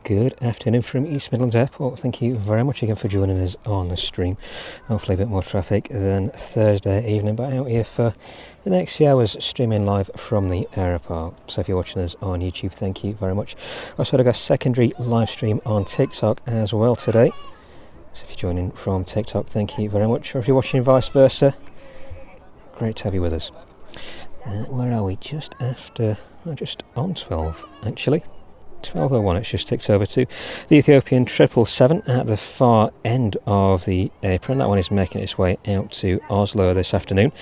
Good afternoon from East Midlands Airport. Thank you very much again for joining us on the stream. Hopefully a bit more traffic than Thursday evening, but out here for the next few hours streaming live from the airport. So if you're watching us on YouTube, thank you very much. Also got a secondary live stream on TikTok as well today. So if you're joining from TikTok, thank you very much. Or if you're watching vice versa, great to have you with us. Where are we? Just after, just on 12 actually. 12:01, it's just ticked over to the Ethiopian 777 at the far end of the apron. That one is making its way out to Oslo this afternoon.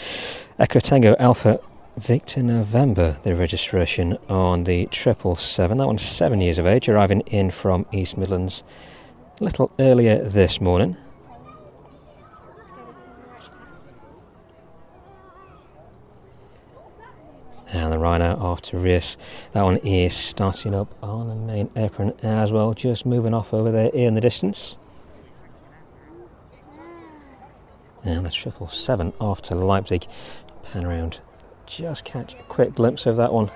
Echo Tango Alpha Victor November, the registration on the 777. That one's 7 years of age, arriving in from East Midlands a little earlier this morning. And the Rhino off to race. That one is starting up on the main apron as well, just moving off over there in the distance. And the 777 off to Leipzig. Pan around, just catch a quick glimpse of that one.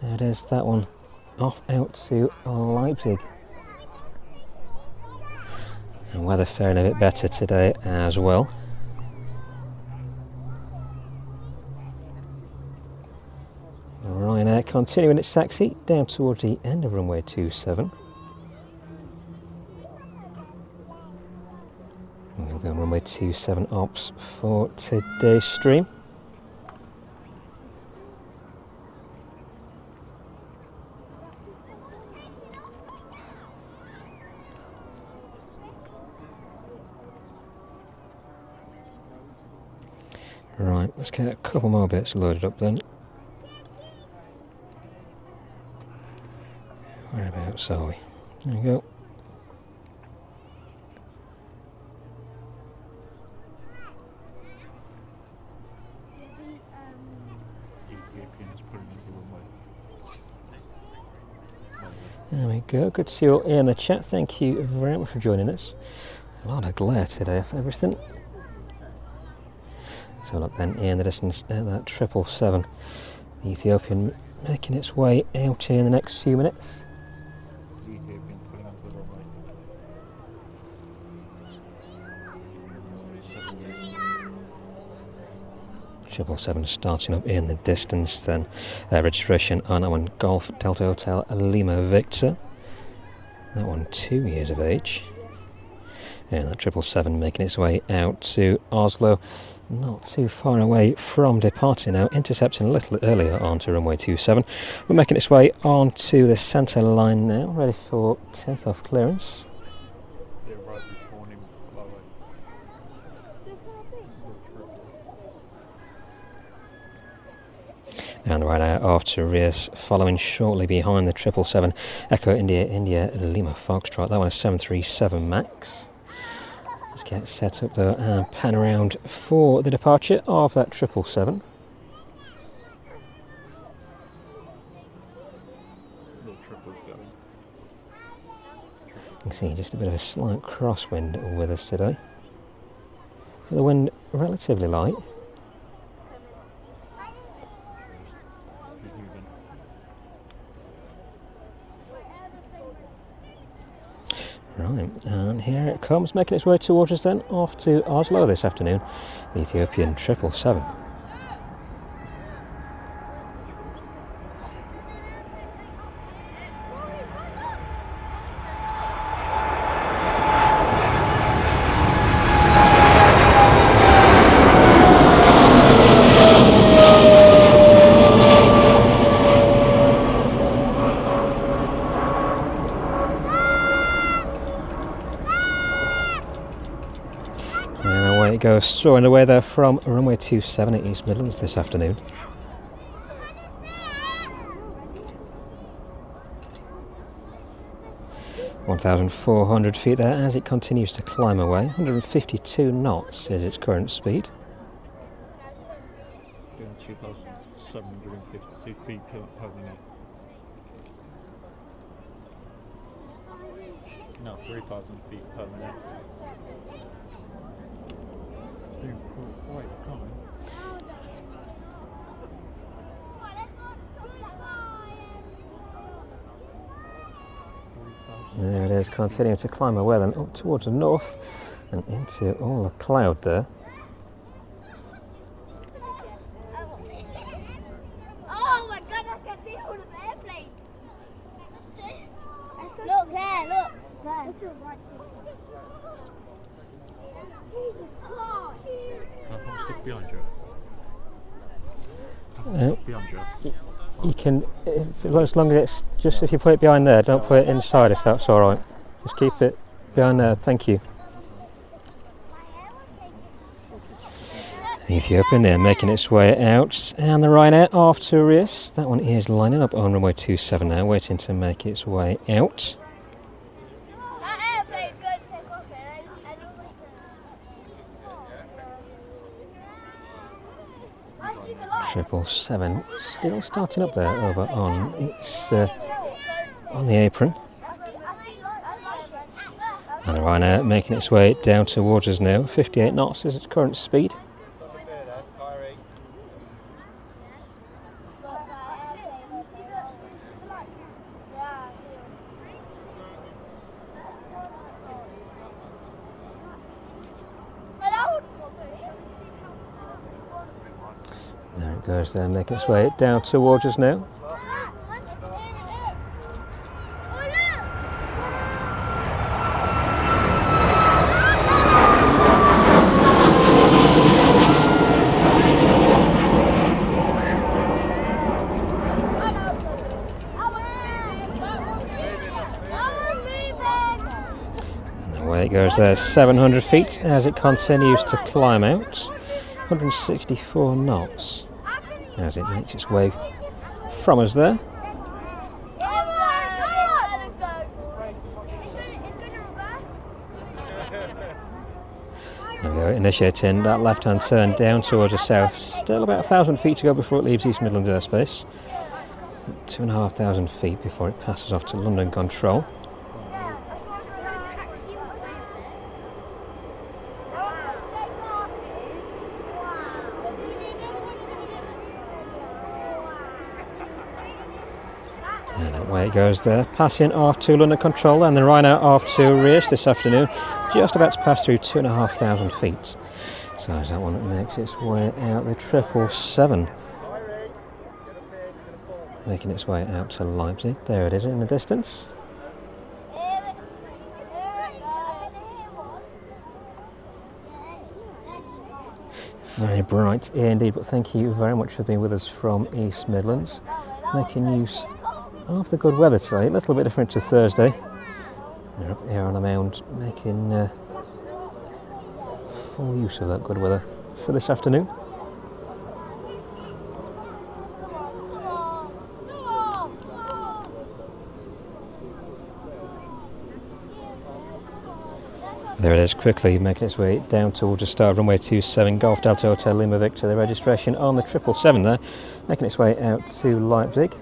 There it is, that one off out to Leipzig. And weather faring a bit better today as well. Ryanair continuing its taxi down towards the end of runway 27. We'll be on runway 27 ops for today's stream. Right, let's get a couple more bits loaded up then. Whereabouts are we? There we go. There we go. Good to see you all in the chat. Thank you very much for joining us. A lot of glare today for everything. So look then in the distance at that 777. The Ethiopian making its way out here in the next few minutes. 777 starting up in the distance then. Registration on that one, Golf Delta Hotel Lima Victor. That one 2 years of age. And that 777 making its way out to Oslo. Not too far away from departing now, intercepting a little earlier onto runway 27. We're making its way onto the centre line now, ready for takeoff clearance. And right out off to race, following shortly behind the 777 Echo India Lima Foxtrot. That one is 737 MAX. Let's get set up though and pan around for the departure of that 777. You can see just a bit of a slight crosswind with us today. The wind relatively light. Right, and here it comes, making its way towards us then, off to Oslo this afternoon, the Ethiopian 777. Goes soaring away there from runway 27 at East Midlands this afternoon. (1,400 feet there as it continues to climb away. 152 knots is its current speed. Doing 2,752 feet per minute. No, 3,000 feet per minute. Doing quite a time. There it is, continuing to climb away then up towards the north and into all the cloud there. Oh my god, I can see all of the airplanes. Look there, look. Let's go right How much stuff behind you? Behind you. You can, as long as it's just if you put it behind there, don't put it inside if that's alright. Just keep it behind there, thank you. Ethiopian there making its way out, and the Ryanair off to race. That one is lining up on runway 27 now, waiting to make its way out. That airplane's going to take off here. 777 still starting up there over on its on the apron. And the Ryanair making its way down towards us now. 58 knots is its current speed. There it goes there, making its way down towards us now. Away it goes there, 700 feet as it continues to climb out. 164 knots as it makes its way from us there. There we go, initiating that left-hand turn down towards the south. Still about 1,000 feet to go before it leaves East Midlands airspace. 2,500 feet before it passes off to London control. And away it goes there, passing off to London control, and the Ryanair off to race this afternoon, just about to pass through 2,500 feet. So as that one makes its way out, the 777 making its way out to Leipzig. There it is in the distance. Very bright indeed, but thank you very much for being with us from East Midlands, making use of the good weather today. A little bit different to Thursday. We're up here on the mound making full use of that good weather for this afternoon. There it is, quickly making its way down towards the start of runway 27, Golf Delta Hotel Lima Victor, the registration on the 777 there, making its way out to Leipzig.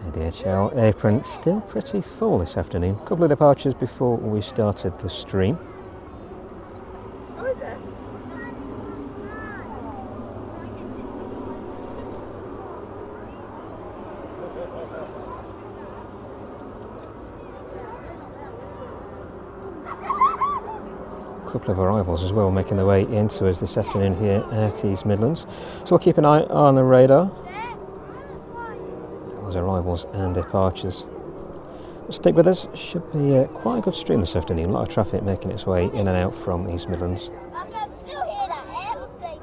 The DHL apron still pretty full this afternoon. A couple of departures before we started the stream. Oh, is it? A couple of arrivals as well making their way into us this afternoon here at East Midlands. So we'll keep an eye on the radar. Those arrivals and departures. Stick with us, should be quite a good stream this afternoon. A lot of traffic making its way in and out from East Midlands. I can still hear that airplane.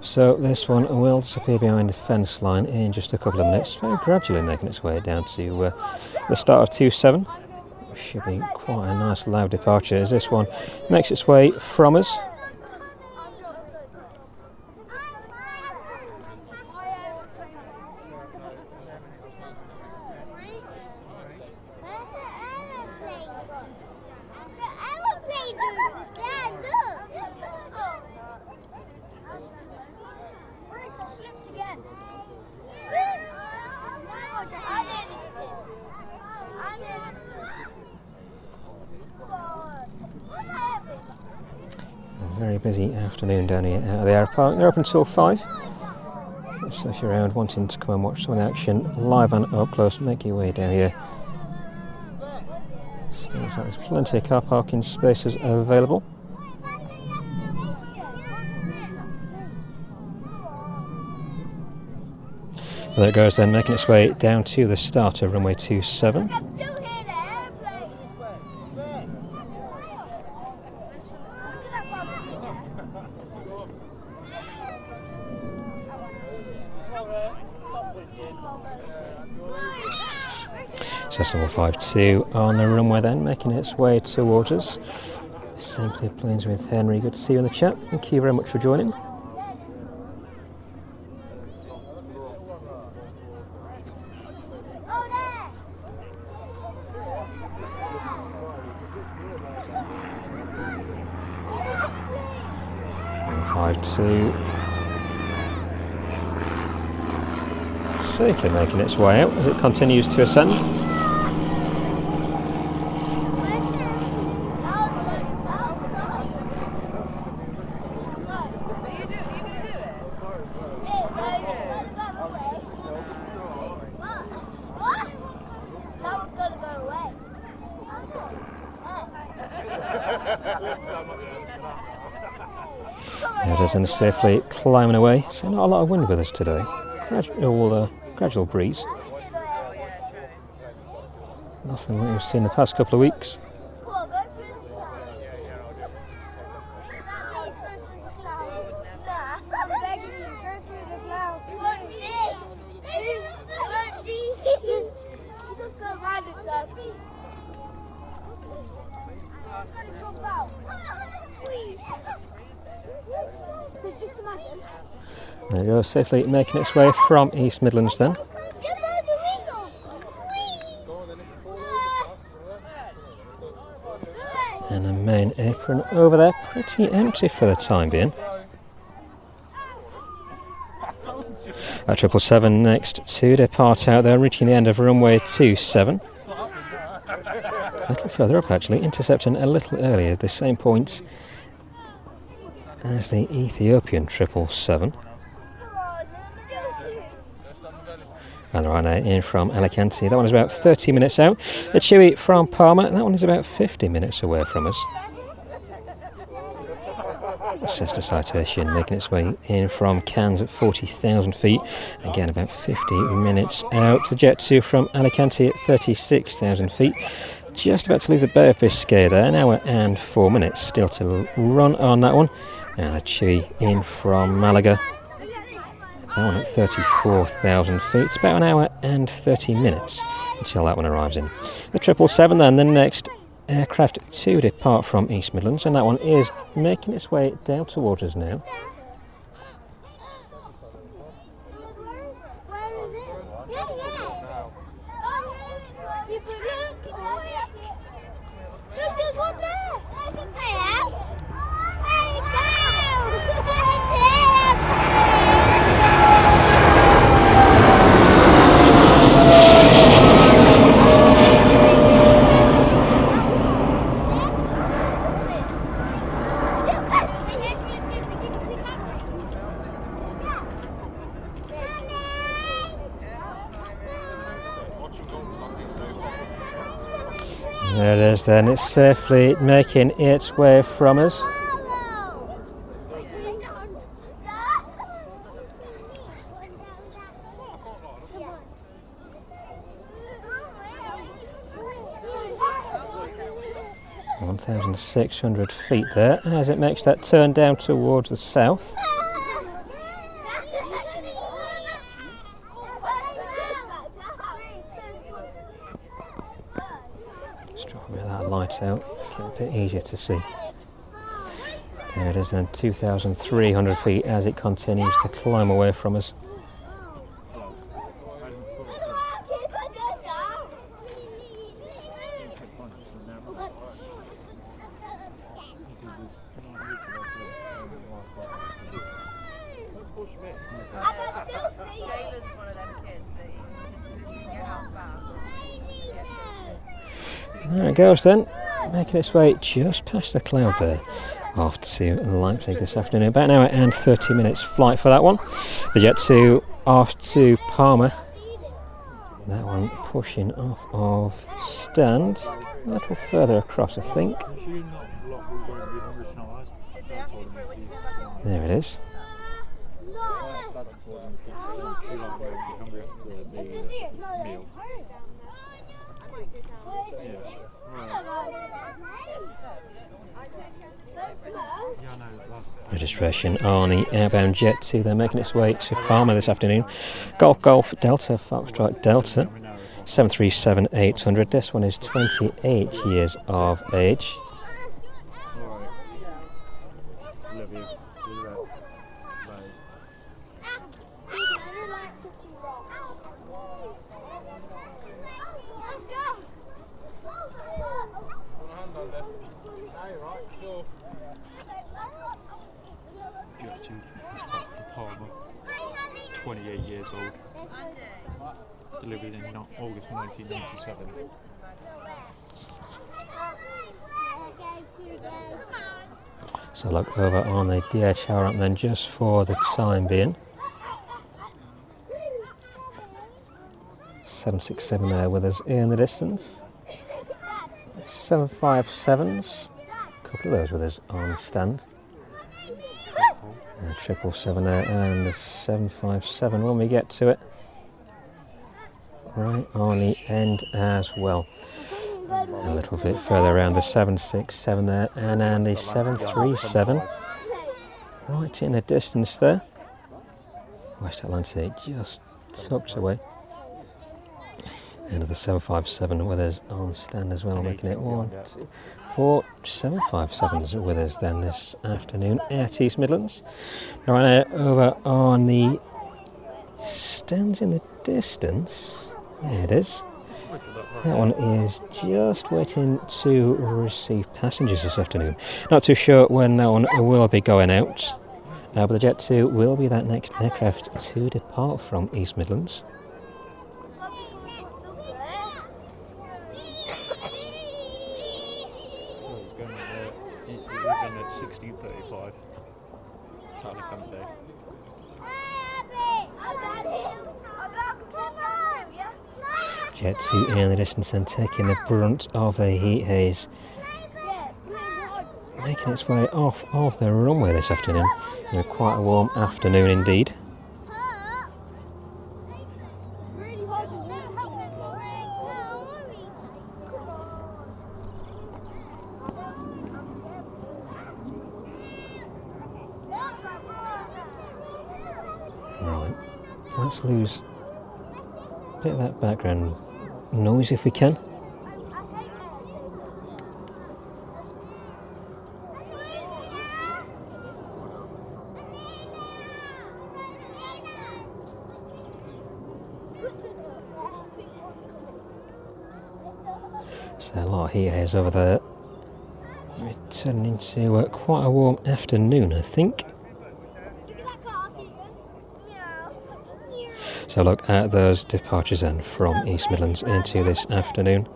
So this one will disappear behind the fence line in just a couple of minutes, very gradually making its way down to the start of 27. Should be quite a nice loud departure as this one makes its way from us. A very busy afternoon down here out of the air park. They're open till 5. So if you're around wanting to come and watch some of the action live and up close, make your way down here. Still looks like there's plenty of car parking spaces available. There it goes then, making its way down to the start of runway 27. Cessna 152 on the runway then, making its way towards us. Simply Planes with Henry, good to see you in the chat. Thank you very much for joining. Safely making its way out as it continues to ascend. It is, and safely climbing away. So not a lot of wind with us today. Gradual breeze. Nothing like we've seen the past couple of weeks. There we go, safely making its way from East Midlands then. And the main apron over there, pretty empty for the time being. At 777 next to depart out there, reaching the end of runway 27. A little further up actually, intercepting a little earlier, the same point as the Ethiopian 777. And the Ryanair in from Alicante, that one is about 30 minutes out. The Chewy from Palma, that one is about 50 minutes away from us. Cessna Citation making its way in from Cannes at 40,000 feet, again about 50 minutes out. The Jet 2 from Alicante at 36,000 feet, just about to leave the Bay of Biscay there, an hour and 4 minutes still to run on that one. And the Chewy in from Malaga, that one at 34,000 feet. It's about an hour and 30 minutes until that one arrives in. The 777 then, the next aircraft to depart from East Midlands, and that one is making its way down towards us now. Look, there's one there. 'Tis then, it's safely making its way from us. (1,600 feet there as it makes that turn down towards the south. Just drop a bit of that light out, make it a bit easier to see. There it is then, 2,300 feet as it continues to climb away from us. There it goes then, making its way just past the cloud there, off to Leipzig this afternoon. About an hour and 30 minutes flight for that one. The Jet 2 off to Parma. That one pushing off of stand, a little further across I think. There it is. Registration on the airbound Jet 2, they're making its way to Parma this afternoon. Golf Golf Delta Foxtrot Delta 737-800. This one is 28 years of age. Jet 2 for Parma, 28 years old, delivered in August 1997. So look over on the DHL ramp then just for the time being. 767 there with us in the distance. 757s, a couple of those with us on stand. 777 there and the 757 when we get to it. Right on the end as well. A little bit further around the 767 there and then the 737. Right in the distance there. West Atlantic just tucked away. End of the 757 with us on stand as well, making it 1, 2, 4 757s with us then this afternoon at East Midlands. Right now over on the stands in the distance. There it is. That one is just waiting to receive passengers this afternoon. Not too sure when that one will be going out, but the Jet 2 will be that next aircraft to depart from East Midlands. It's leaving at 16:35. Talikante. Jet 2 in the distance and taking the brunt of the heat haze. Making its way off of the runway this afternoon. Quite a warm afternoon indeed. Right, let's lose a bit of that background noise if we can. So a lot of heat haze over there. We're turning into quite a warm afternoon, I think. So look at those departures then from East Midlands into this afternoon.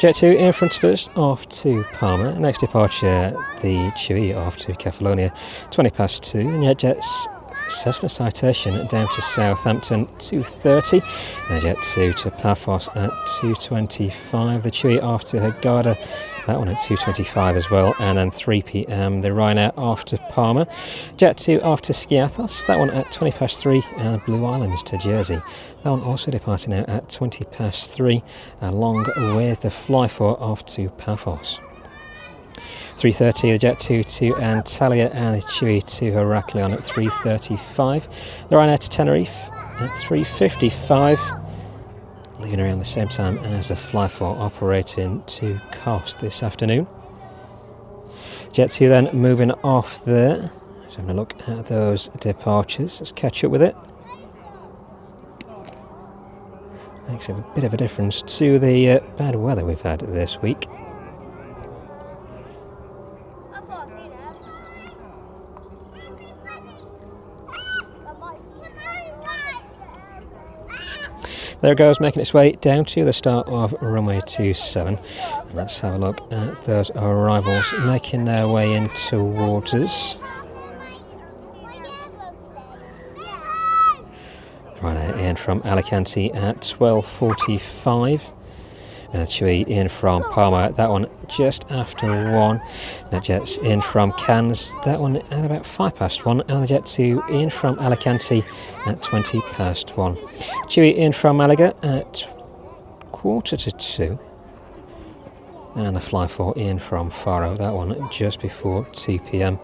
Jet 2 in front of us, off to Parma. Next departure, the Chewy off to Kefalonia, 20 past 2. And yet Jet's Cessna Citation down to Southampton, 2:30. And Jet 2 to Paphos at 2:25. The Chewy off to Hurghada, that one at 2:25 as well. And then 3 p.m. the Ryanair off to Parma. Jet 2 off to Skiathos, that one at 20 past 3. And Blue Islands to Jersey, that one also departing now at 20 past 3, along with the Fly4 off to Paphos. 3:30 the Jet 2 to Antalya and the Chewy to Heraklion at 3:35. The Ryanair to Tenerife at 3:55. Leaving around the same time as the Fly4 operating to Kos this afternoon. Jet 2 then moving off there. Just having a look at those departures. Let's catch up with it. Makes a bit of a difference to the bad weather we've had this week. There it goes, making its way down to the start of runway 27. And let's have a look at those arrivals making their way in towards us. Right, in from Alicante at 12:45. Chewy in from Palma, that one just after 1. That jet's in from Cannes, that one at about 1:05. And the jet 2 in from Alicante at 1:20. Chewy in from Malaga at 1:45. And the fly 4 in from Faro, that one just before 2 p.m.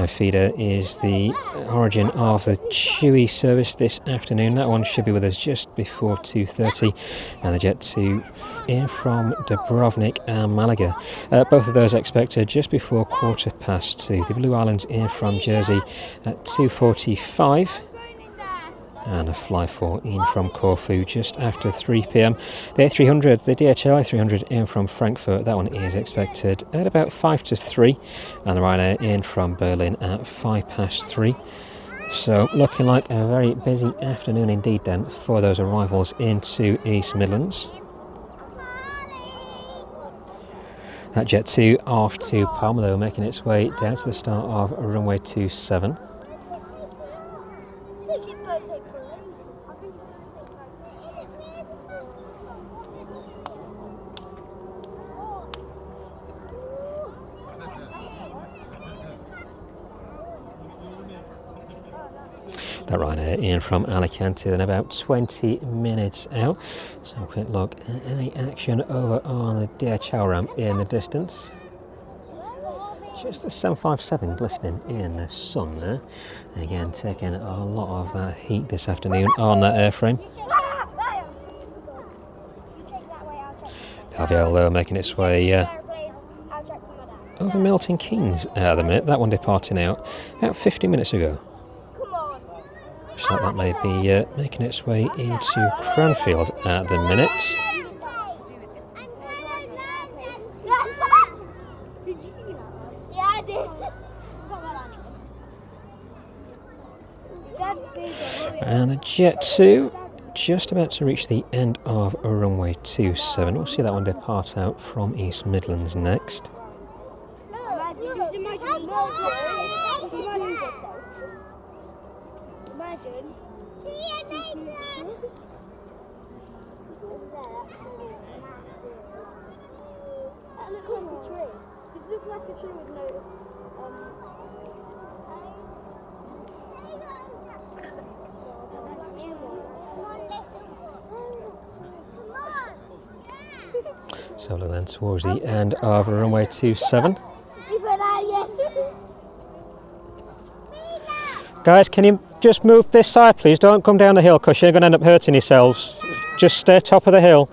Feeder is the origin of the Chewy service this afternoon. That one should be with us just before 2:30. And the jet 2 in from Dubrovnik and Malaga. Both of those expected just before 2:15. The Blue Islands in from Jersey at 2:45. And a fly 4 in from Corfu just after 3 p.m. The A300, the DHL A300 in from Frankfurt, that one is expected at about 5 to 3. And the Ryanair in from Berlin at 3:05. So looking like a very busy afternoon indeed then for those arrivals into East Midlands. That jet 2 off to Palma though, making its way down to the start of runway 27. That Ryanair in from Alicante, then about 20 minutes out. So a quick look at any action over on the DHL ramp in the distance. Just the 757 glistening in the sun there. Again, taking a lot of that heat this afternoon on that airframe. The RVL making its way over Milton Keynes at the minute. That one departing out about 50 minutes ago. Looks like that may be making its way into Cranfield at the minute. Did you see that? Yeah, I did. And a jet 2 just about to reach the end of runway 27. We'll see that one depart out from East Midlands next. Imagine. That looks like a tree. This looks like a tree with no. So then towards the end of runway 27. Guys, can you just move this side please? Don't come down the hill because you're going to end up hurting yourselves. Just stay top of the hill.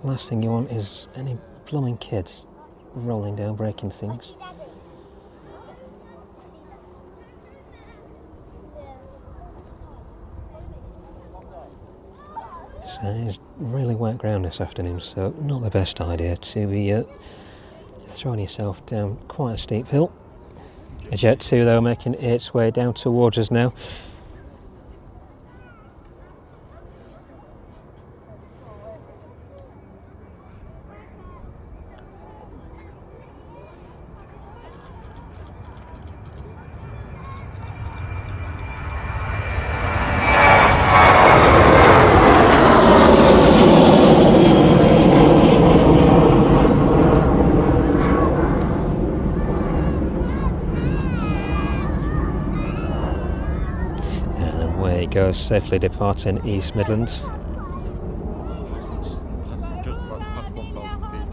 Last thing you want is any blooming kids rolling down, breaking things. So it's really wet ground this afternoon, so not the best idea to be throwing yourself down quite a steep hill. A jet 2 though making its way down towards us now. Goes safely departing East Midlands. That's just about past 1,000 feet.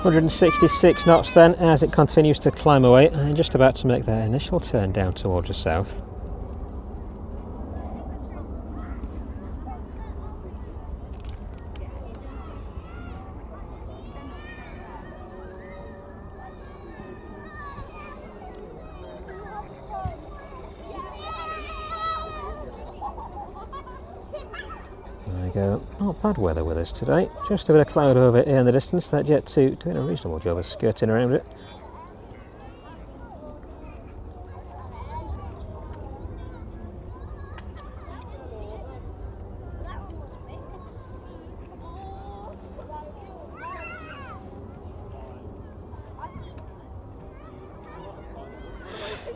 166 knots then as it continues to climb away and just about to make that initial turn down towards the south. There we go. Not bad weather with us today. Just a bit of cloud over in the distance. That Jet 2 doing a reasonable job of skirting around it.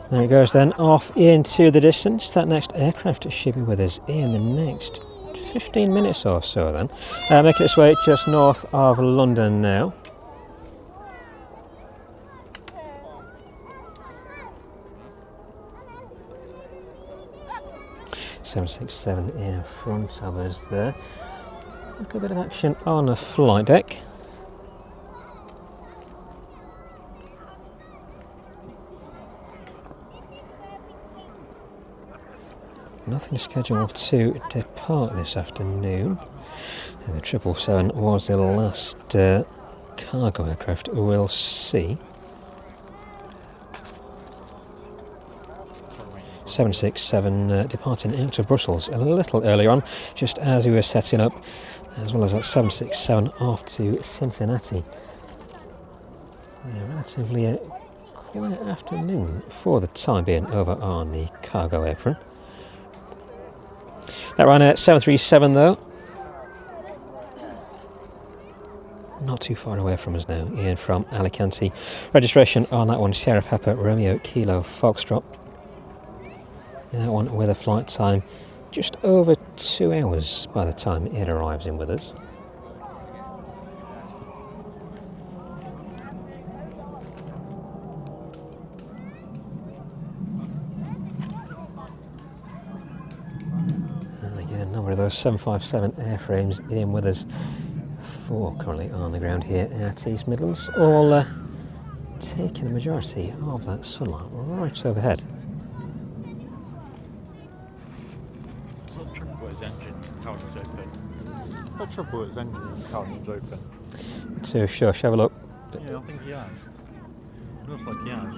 There it goes then, off into the distance. That next aircraft should be with us in the next 15 minutes or so then. Making its way just north of London now. .767 in front of us there. Look, a bit of action on the flight deck. Nothing scheduled to depart this afternoon. And the 777 was the last cargo aircraft we'll see. 767 departing out of Brussels a little earlier on, just as we were setting up, as well as that 767 off to Cincinnati. Yeah, relatively quiet afternoon for the time being over on the cargo apron. That ran at 737 though. Not too far away from us now, in from Alicante. Registration on that one, Sierra Papa Romeo Kilo Foxtrot. That one with a flight time just over 2 hours by the time it arrives in with us. A number of those 757 airframes in with us. 4 currently on the ground here at East Midlands, all taking the majority of that sunlight right overhead. Trouble with his engine, cabin's open. So sure, shall have a look. Yeah, I think he has. It looks like he has.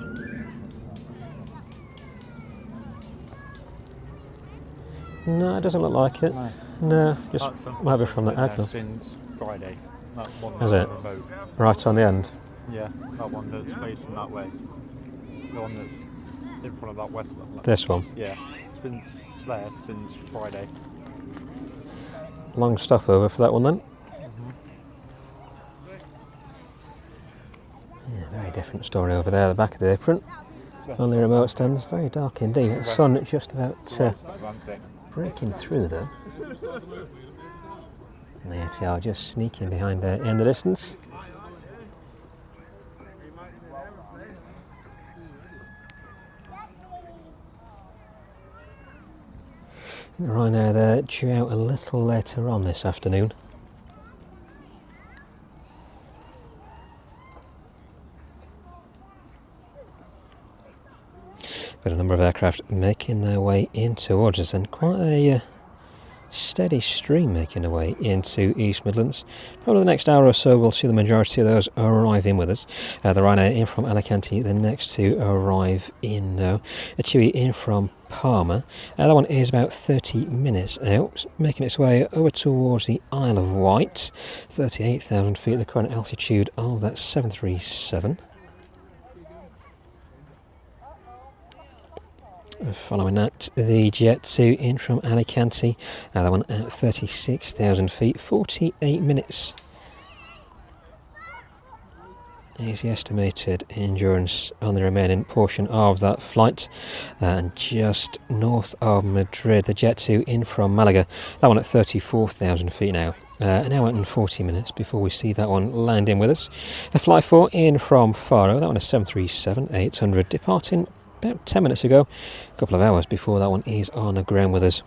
No, it doesn't look like it. No, just might be from the Admiral. Since Friday. That one Is it? remote. Right on the end? Yeah, that one that's facing that way. The one that's in front of that western. This one? Yeah, it's been there since Friday. Long stopover for that one then. Yeah, very different story over there, the back of the apron. On the remote stands, very dark indeed. The sun just about breaking through there. And the ATR just sneaking behind there in the distance. Right now they're due out a little later on this afternoon. But a number of aircraft making their way in towards us, and quite a steady stream making their way into East Midlands. Probably the next hour or so we'll see the majority of those arrive in with us. The Ryanair in from Alicante, the next to arrive in now. A Chewy in from Palma. That one is about 30 minutes out, making its way over towards the Isle of Wight. 38,000 feet, the current altitude of that 737. Following that, the Jet 2 in from Alicante, that one at 36,000 feet, 48 minutes is the estimated endurance on the remaining portion of that flight. And just north of Madrid, the Jet 2 in from Malaga, that one at 34,000 feet now. An hour and 40 minutes before we see that one land in with us. The Fly 4 in from Faro, that one is 737-800, departing about 10 minutes ago, a couple of hours before that one is on the ground with us.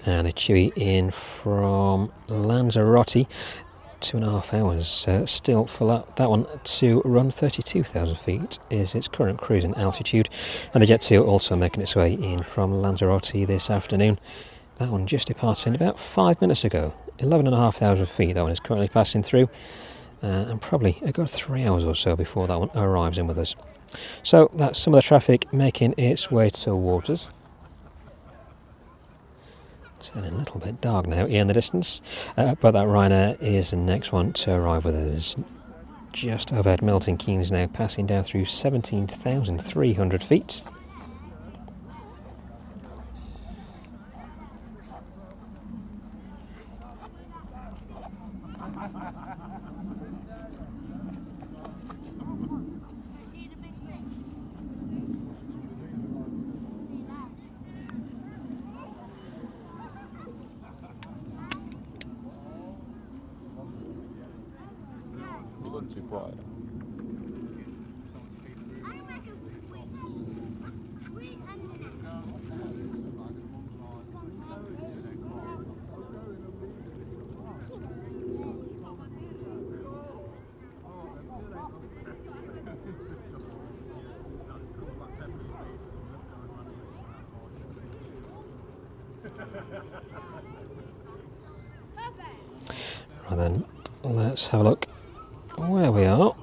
And a Chewy in from Lanzarote, 2.5 hours still for that one to run. 32,000 feet is its current cruising altitude. And the Jet 2 also making its way in from Lanzarote this afternoon. That one just departing about 5 minutes ago, 11,500 feet that one is currently passing through. And probably a good 3 hours or so before that one arrives in with us. So that's some of the traffic making its way towards us. Turning a little bit dark now in the distance, but that Ryanair is the next one to arrive with us. Just overhead Milton Keynes now, passing down through 17,300 feet. Too bright. Right then, let's have a look where we are.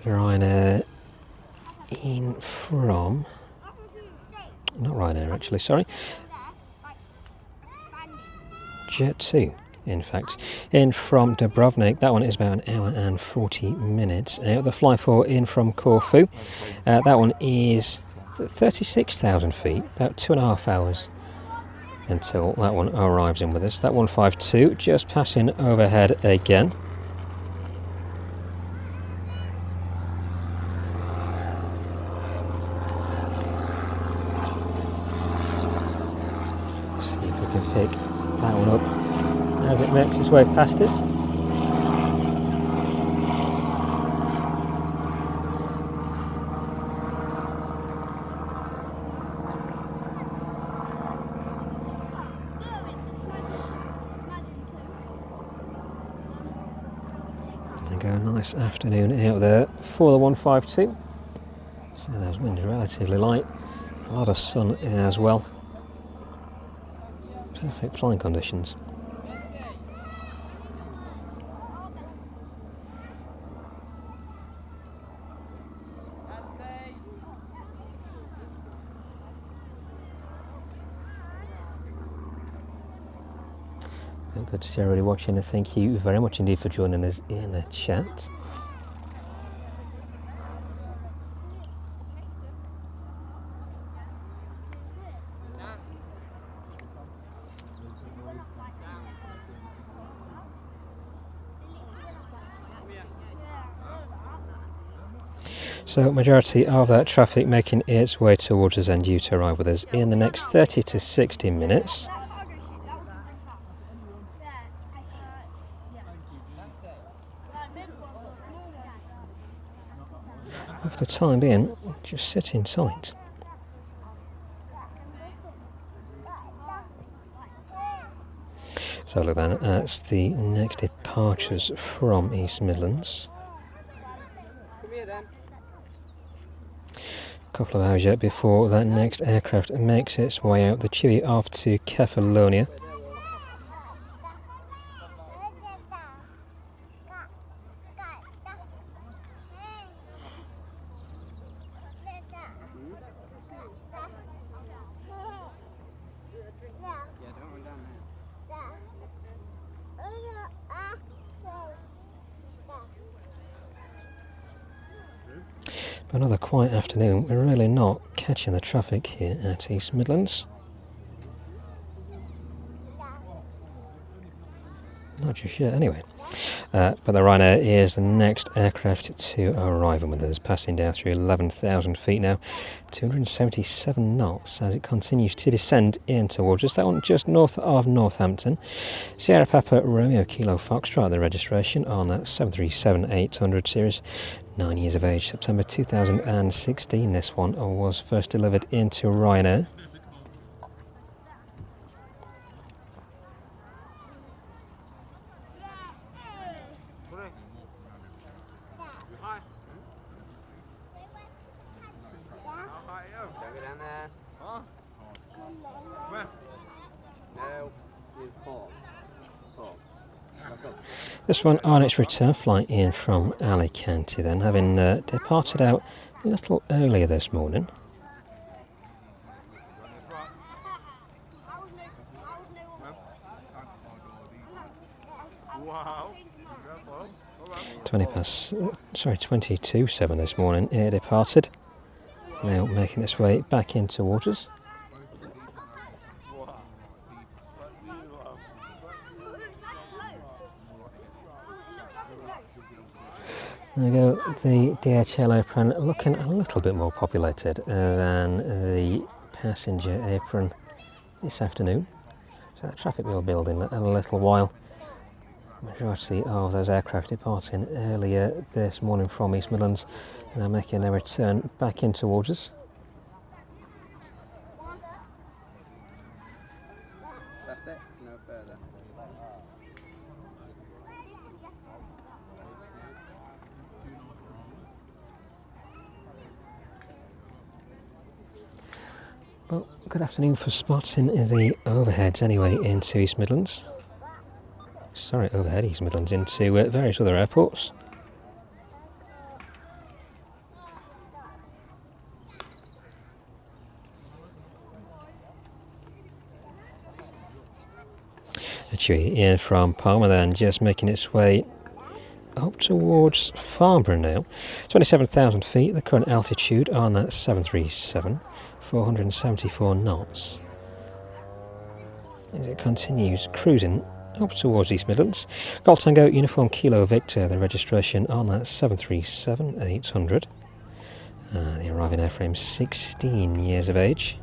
Ryanair in from, not Ryanair actually, sorry, Jet 2 in fact, in from Dubrovnik. That one is about an hour and 40 minutes out. The Fly4 in from Corfu, that one is 36,000 feet, about 2.5 hours until that one arrives in with us. That 152 just passing overhead again. See if we can pick that one up as it makes its way past us. Nice afternoon out there for the 152. So those winds are relatively light, a lot of sun as well. Perfect flying conditions. Good to see everybody watching, and thank you very much indeed for joining us in the chat. So majority of that traffic making its way towards us and due to arrive with us in the next 30 to 60 minutes. For the time being, just sit in tight. So look then, that's the next departures from East Midlands. A couple of hours yet before that next aircraft makes its way out the Chewy off to Kefalonia. Another quiet afternoon. We're really not catching the traffic here at East Midlands. Not just yet, anyway. But the Ryanair is the next aircraft to arrive with us, passing down through 11,000 feet now, 277 knots as it continues to descend in towards us. That one just north of Northampton. Sierra Papa Romeo Kilo Foxtrot, the registration on that 737-800 series. 9 years of age, September 2016. This one was first delivered into Ryanair. This one on its return flight in from Alicante then, having departed out a little earlier this morning. Wow. 22:07 this morning it departed. Now making its way back into waters. There we go, the DHL apron looking a little bit more populated than the passenger apron this afternoon. So the traffic will build in a little while. Majority of those aircraft departing earlier this morning from East Midlands and are making their return back into waters. That's it, no further. Well, good afternoon for spotting the overheads anyway into East Midlands. Sorry, overhead East Midlands into various other airports. The Chewy in from Palma then just making its way up towards Farnborough now. 27,000 feet, the current altitude on that 737, 474 knots. As it continues cruising up towards East Midlands. Golf Tango Uniform Kilo Victor, the registration on that 737-800. The arriving airframe 16 years of age.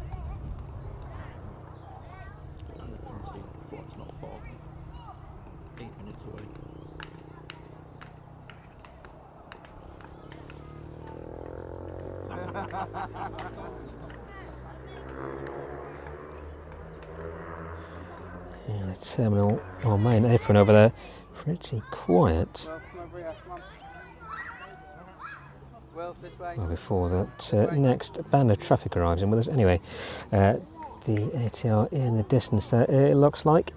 It's not far. 8 minutes away. Yeah, the terminal or main apron over there, pretty quiet. Well, come over here, come on. Well, this way. Well, before that next band of traffic arrives in with us. Anyway, the ATR in the distance there, it looks like.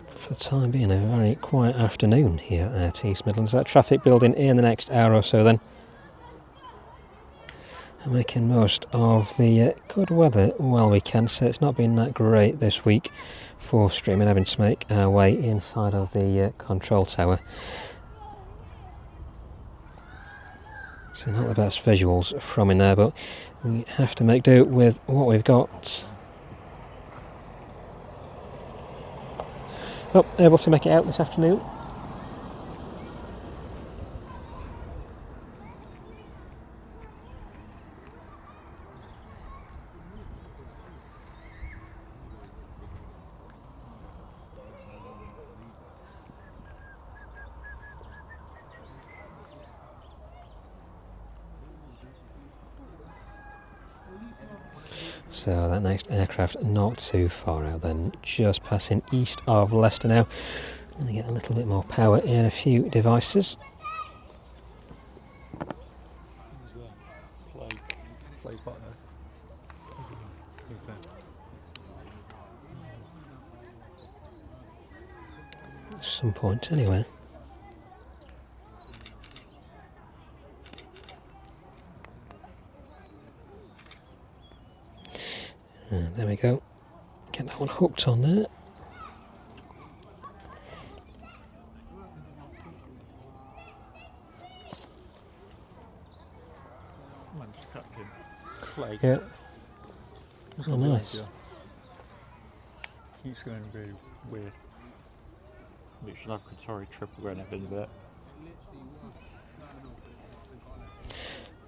For the time being, a very quiet afternoon here at East Midlands. That traffic building in the next hour or so then. And making most of the good weather while we can, so it's not been that great this week for streaming, having to make our way inside of the control tower. So not the best visuals from in there, but we have to make do with what we've got. Oh, able to make it out this afternoon. So that next aircraft not too far out then, just passing east of Leicester now. Going to get a little bit more power in a few devices. Play button. Who's that? At some point anyway. And there we go. Get that one hooked on there. Man, stuck in. Play. Yeah. It's Oh, not nice. good, yeah. It's going to be weird. We should have Qatari triple going up in a bit.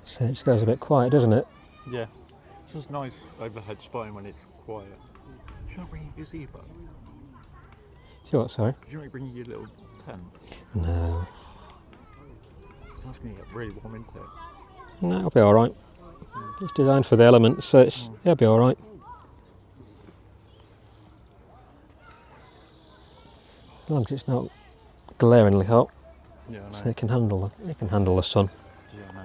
So it just goes a bit quiet, doesn't it? Yeah. It's just nice overhead spotting when it's quiet. Should I bring you a gazebo? See what, sorry? Could you bring your little tent? No. So that's going to get really warm, isn't it? No, it'll be alright. It's designed for the elements, so it'll be alright. As long as it's not glaringly hot, Yeah, I know. so it can handle the sun. Yeah, I know.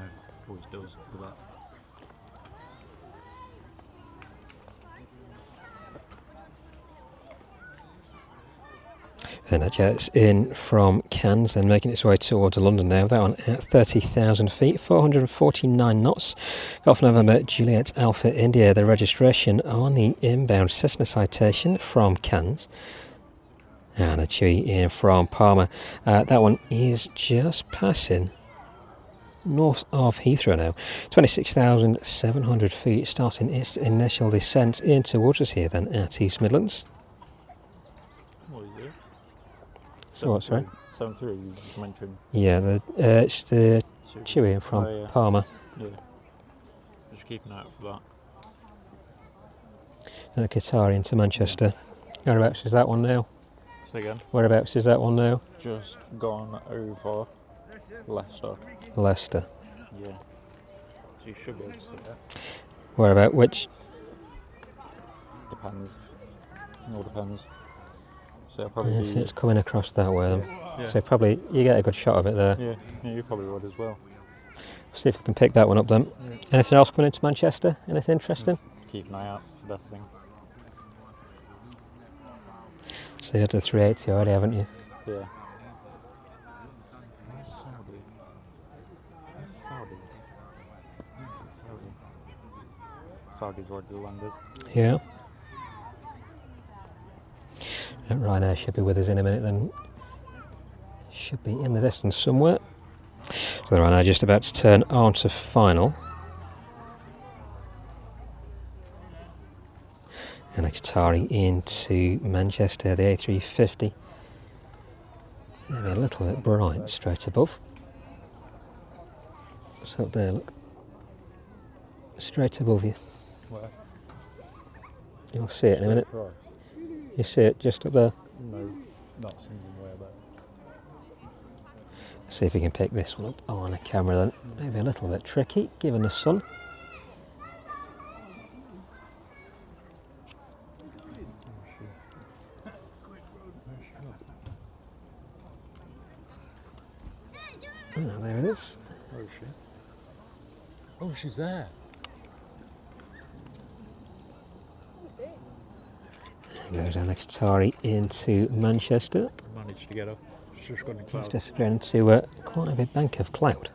Always does for that. And that jet's in from Cannes and making its way towards London now. That one at 30,000 feet, 449 knots. Golf November Juliet Alpha India, the registration on the inbound Cessna Citation from Cannes. And a Chewy in from Palma. That one is just passing north of Heathrow now. 26,700 feet, starting its initial descent in towards us here then at East Midlands. What is it? So what, sorry? 73 you just mentioned. Yeah, it's the Chewy from Oh, yeah. Palma. Yeah. Just keep an eye out for that. And a Qatari into Manchester. Whereabouts is that one now? Say again. Whereabouts is that one now? Just gone over Leicester. Leicester. Yeah. So you should be able to see that. Whereabout? Which? Depends. It all depends. So it'll probably Yeah, be... so it's coming across that way then. Yeah. So probably you get a good shot of it there. Yeah, you probably would as well. See if we can pick that one up then. Yeah. Anything else coming into Manchester? Anything interesting? Keep an eye out, it's the best thing. So you had the 380 already, haven't you? Yeah. Where's Saudi? Where's Saudi? Where's Saudi? Saudi's already landed. Yeah. Ryanair should be with us in a minute then. Should be in the distance somewhere. So the Ryanair just about to turn on to final. And a Qatari into Manchester, the A350. Maybe a little bit bright straight above. It's up there, look. Straight above you. Where? You'll see it in a minute. Price? You see it just up there. No, not seeing where that. See if we can pick this one up on a camera then. Maybe a little bit tricky given the sun. Oh, there it is. Where is she? Oh, she's there. Goes down the Qatari into Manchester. Managed to get her. She's just gone in It's cloud. disappearing into quite a big bank of cloud.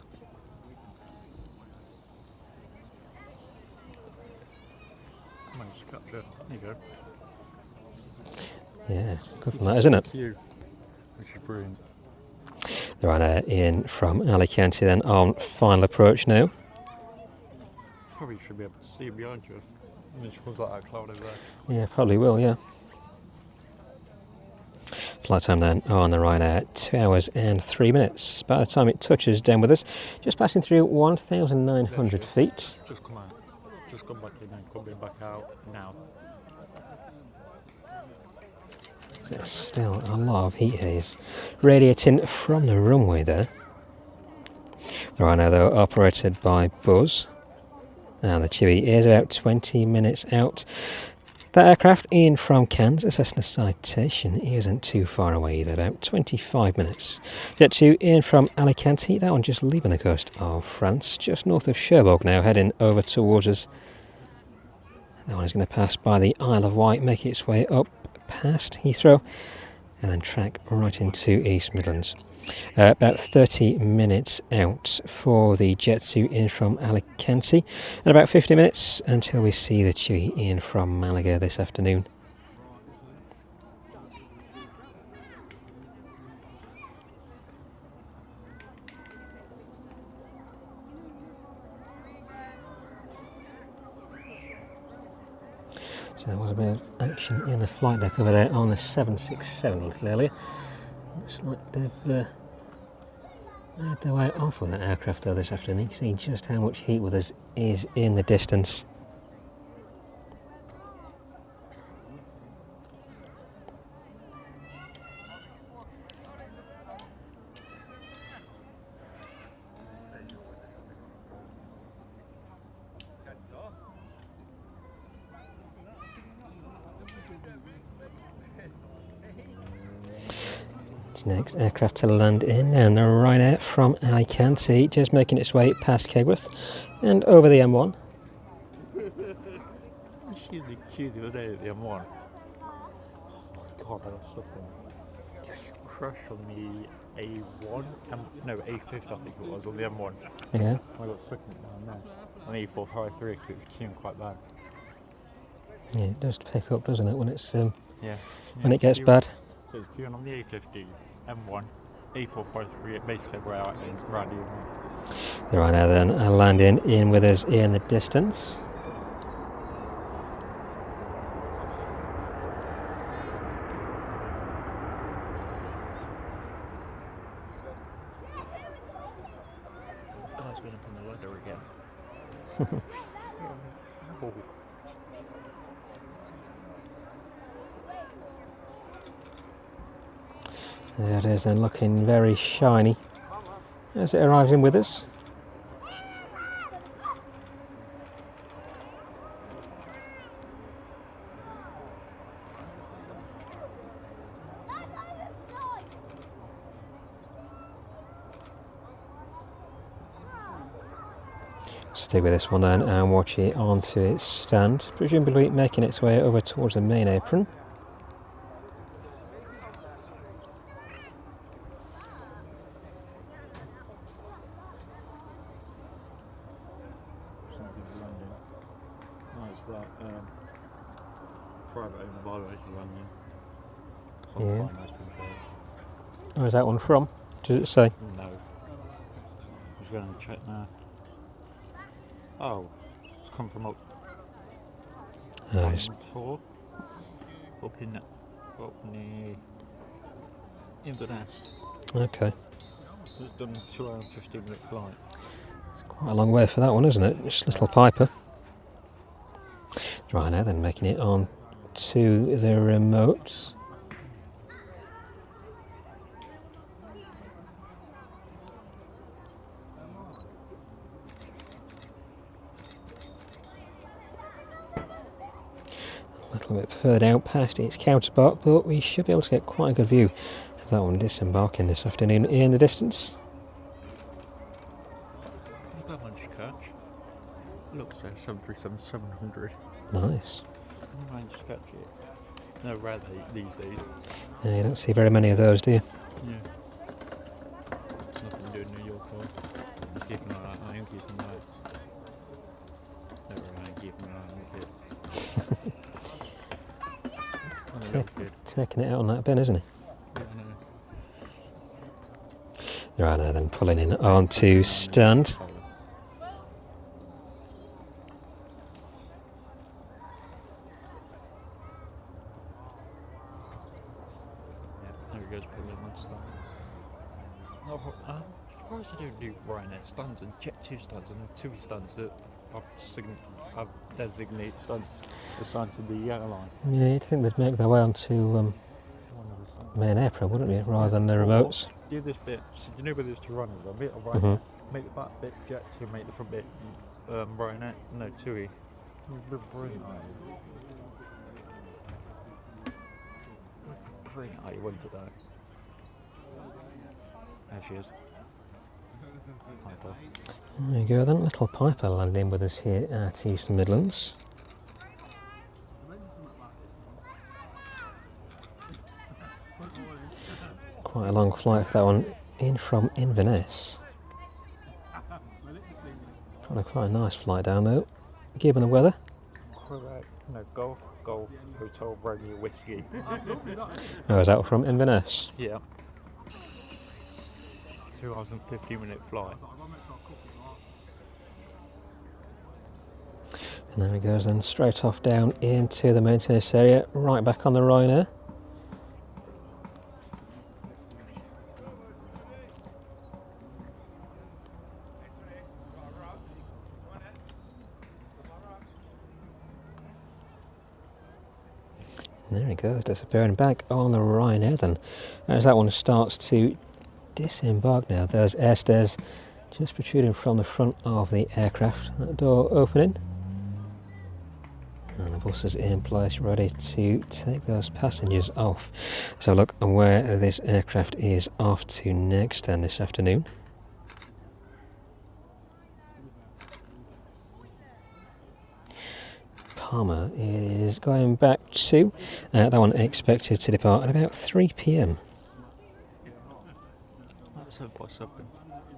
Managed to catch her. There you go. Yeah, good one that, isn't it? Cute. Which is brilliant. The Ryanair in from Alicante then on final approach now. Probably should be able to see behind you. And then she comes like that cloud over there. Yeah, probably will, yeah. Flight time then on the Ryanair, 2 hours and 3 minutes. By the time it touches down with us, just passing through 1,900 feet. Just come out. Just come back in and come back out now. There's still a lot of heat haze radiating from the runway there. The Ryanair though operated by Buzz. And the Chewy is about 20 minutes out. That aircraft in from Cannes, a Cessna Citation, isn't too far away either, about 25 minutes. Jet 2 in from Alicante, that one just leaving the coast of France, just north of Cherbourg now, heading over towards us. That one is going to pass by the Isle of Wight, make its way up past Heathrow, and then track right into East Midlands. About 30 minutes out for the Jet 2 in from Alicante, and about 50 minutes until we see the Chewy in from Malaga this afternoon. So there was a bit of action in the flight deck over there on the 767 a little earlier. Looks like they've made their way off with that aircraft though this afternoon. You can see just how much heat with us is in the distance. Next aircraft to land in, and the Ryanair from Alicante, just making its way past Kegworth and over the M1. She in the queue the other day at the M1. Oh my god, I got stuck in. crash on the A1, no A50 I think it was, on the M1. Yeah. I got stuck in it down there. On the A453 because it's queuing quite bad. Yeah, it does pick up, doesn't it, when it's Yeah. when it gets bad. So it's queuing on the A50, M1, A453, basically where I am around here. There are now then landing in with us in the distance. Guy's going up on the ladder again. Oh. There it is then, looking very shiny as it arrives in with us. Stay with this one then and watch it onto its stand, presumably making its way over towards the main apron. Something's landing. Oh, it's that private owned by the way to London. So Yeah. I'll find those from Where's that one from? Does it say? No. I'm just going to check now. Oh, it's come from up Oh, it's, tour. Up near Inverness. okay. It's done 2 hour and 15-minute flight. It's quite a long way for that one, isn't it? Just a little piper. Right now then, making it on to the remote. A little bit further down past its counterpart, but we should be able to get quite a good view of that one disembarking this afternoon in the distance. Look how much you catch. Looks like 737-700. Nice. I managed to catch it. No rare these days. Yeah, you don't see very many of those, do you? Yeah. There's nothing doing New York though. I'm keeping an eye out. I am keeping an eye out. Never mind, keeping an eye on the kid. On the little kid. Taking it out on that bin, isn't he? Yeah, no. Right now then, pulling in onto stand. There he goes, pulling in onto stand. No, I'm surprised they don't do Ryanair stands and Jet2 stands and TUI stands that have designated stands assigned to the airline. Yeah, you'd think they'd make their way onto One of the stands. main apron, wouldn't you, rather than the remotes? Do this bit, so you know where there's two runners, a bit of Ryanair, Mhm. make the back bit Jet2, make the front bit Ryanair, no TUI. Brilliant. Brilliant idea, wasn't it though? There she is. Piper. There you go then, little piper landing with us here at East Midlands. Quite a long flight for that one, in from Inverness. Probably quite a nice flight down though, given the weather. Correct. No, golf, hotel, Romeo, whiskey. Oh, is that from Inverness? Yeah. 2 hours and 15-minute flight. And there he goes then, straight off down into the maintenance area, right back on the Ryanair. And there he goes, disappearing back on the Ryanair then. As that one starts to disembark now, there's airstairs just protruding from the front of the aircraft. That door opening. And the bus is in place, ready to take those passengers off. So look where this aircraft is off to next then this afternoon. Palmer is going back to, that one expected to depart at about 3 p.m. 757.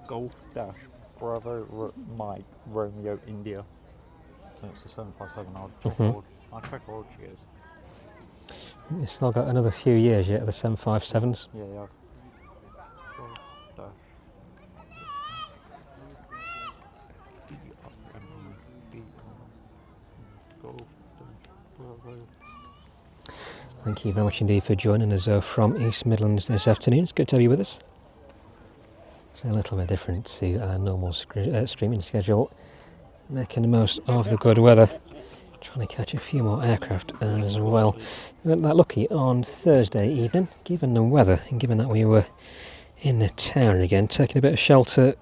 Golf Dash Bravo Mike Romeo India. So it's the 757. I'll check how old she is. You've still got another few years yet of the 757s. Yeah. Golf Dash. Golf Dash Bravo. Thank you very much indeed for joining us from East Midlands this afternoon. It's good to have you with us. It's a little bit different to our normal streaming schedule. Making the most of the good weather. Trying to catch a few more aircraft as well. We weren't that lucky on Thursday evening, given the weather and given that we were in the town again, taking a bit of shelter.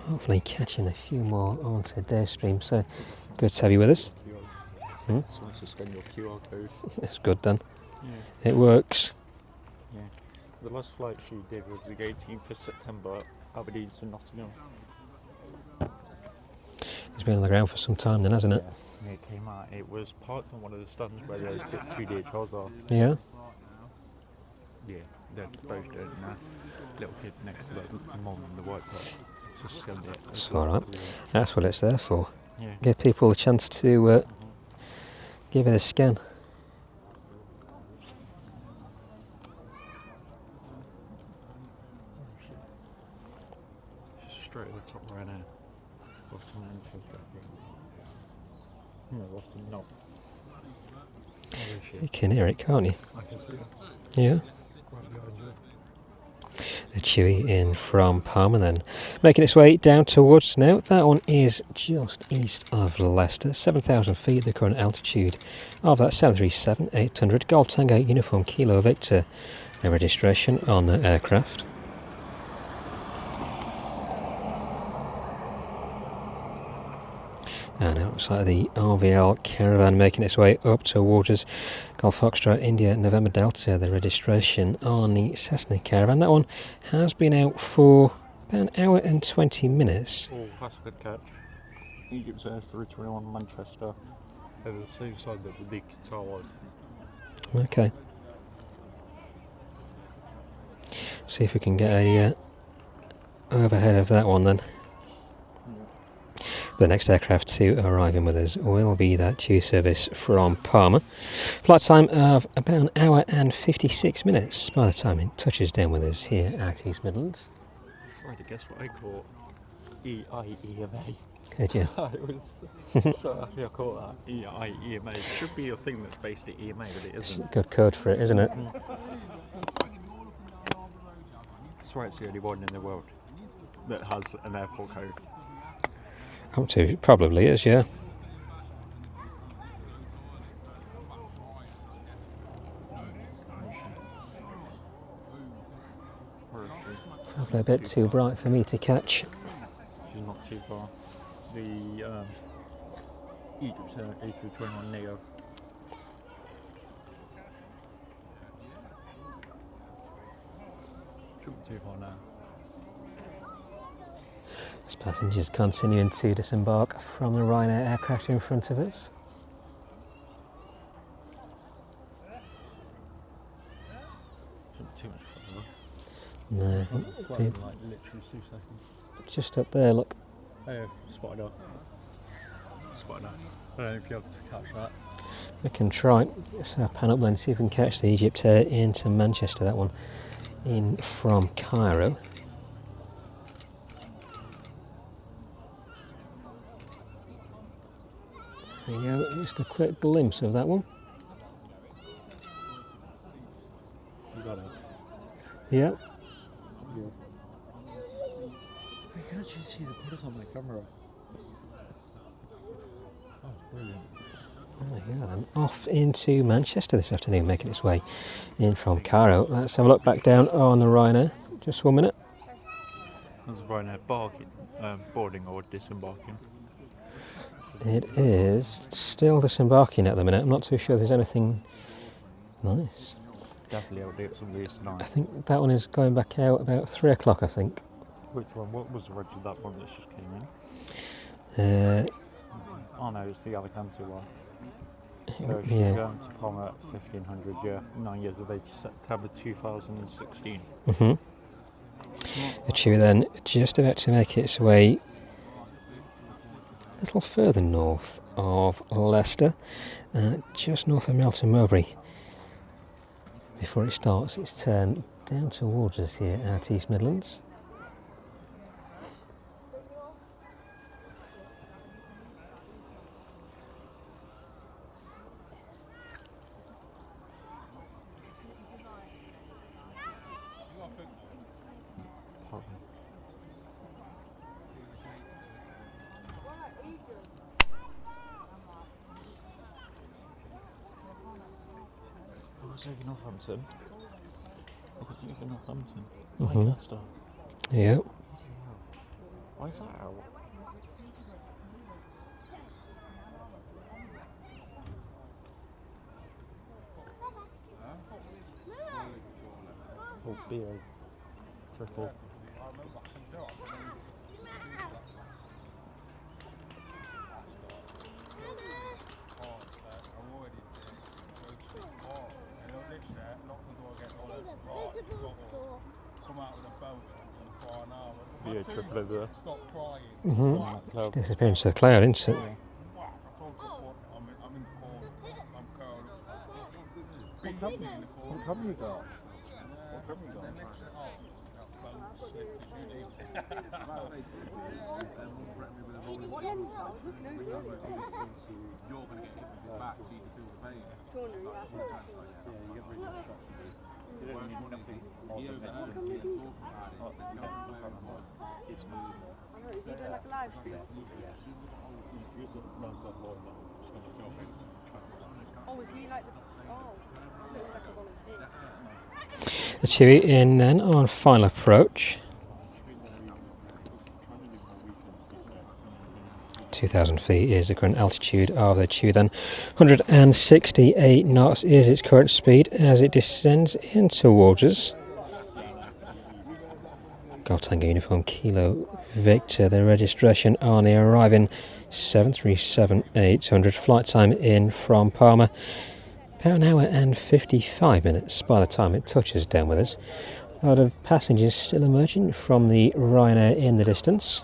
Hopefully catching a few more on today's stream. So good to have you with us. So let's just scan your QR code. It's good then. Yeah. It works. Yeah. The last flight she did was the 18th of September, Aberdeen to Nottingham. It's been on the ground for some time then, hasn't it? Yeah, it came out. It was parked on one of the stands where those two DHLs are. Yeah. Yeah, they're both doing that. Little kid next to the mum in the white part. Just scanned it. It's alright. That's what it's there for. Yeah. Give people a chance to give it a scan. Straight at the top right now. Boston Manchester. No, Boston, no. Oh, there she You is. can hear it, can't you? I can see it. Yeah. Right behind you. The Chewy in from Palmer then. Making its way down towards now. That one is just east of Leicester. 7,000 feet, the current altitude of that 737-800 Golf Tango Uniform Kilo Victor. No registration on the aircraft. And it looks like the RVL Caravan making its way up towards us. Golf Foxtrot India November Delta, the registration on the Cessna Caravan. That one has been out for about an hour and 20 minutes. Oh, that's a good catch. Egypt's Air 321 Manchester. Over the same side that the Qatar was. Okay. See if we can get a overhead of that one then. The next aircraft to arrive in with us will be that due service from Palmer. Flight time of about an hour and 56 minutes by the time it touches down with us here at East Midlands. Friday, guess what I caught? EIEMA. Could you? I was so happy I caught that. EIEMA. It should be a thing that's based at EMA, but it It's isn't. a good code for it, isn't it? I swear it's the only one in the world that has an airport code. Up to it probably is, yeah. Where is she? Probably a bit too bright for me to catch. She's not too far. The Egypt's A321 Neo. Shouldn't be too far now. As passengers continuing to disembark from the Ryanair aircraft in front of us. Shouldn't be too much further. No, Flying in like literally 2 seconds. just up there, look. Oh yeah, spotted up. Spotted up. I don't know if you're able to catch that. We can try. Let's pan up then, see if we can catch the Egypt Air into Manchester, that one in from Cairo. There you go, just a quick glimpse of that one. You got it. Yeah. Yeah. I can actually see the colours on my camera. Oh, brilliant. There you go then. Off into Manchester this afternoon, making its way in from Cairo. Let's have a look back down on the Ryanair. Just 1 minute. That's Ryanair boarding or disembarking. It is still disembarking at the minute. I'm not too sure there's anything nice. Definitely I'll do it some of these I tonight. think that one is going back out about 3 o'clock, I think. Which one? What was the reg of that one that just came in? Oh no, it's the Alicante one. So she's Yeah. going to Palmer at 1500, yeah. 9 years of age, September 2016. Mhm. The Chewy then just about to make its way a little further north of Leicester, just north of Melton Mowbray, before it starts its turn down towards us here at East Midlands. Was over Northampton? I was over Northampton. Mhm. Lancaster. Yeah. Why is that out? Oh, BA. Triple. Yeah, triple over there. Mm-hmm. It's disappearing into the cloud, isn't it? What company you got? What company you got? Is he doing like a live stream? Oh, is he like the... Oh, it was like a volunteer. The Chewy in then on final approach. 2,000 feet is the current altitude of the Chewy then. 168 knots is its current speed as it descends in towards us. Golf Tango Uniform Kilo Victor, the registration on the arriving 737-800, flight time in from Palma, about an hour and 55 minutes by the time it touches down with us. A lot of passengers still emerging from the Ryanair in the distance.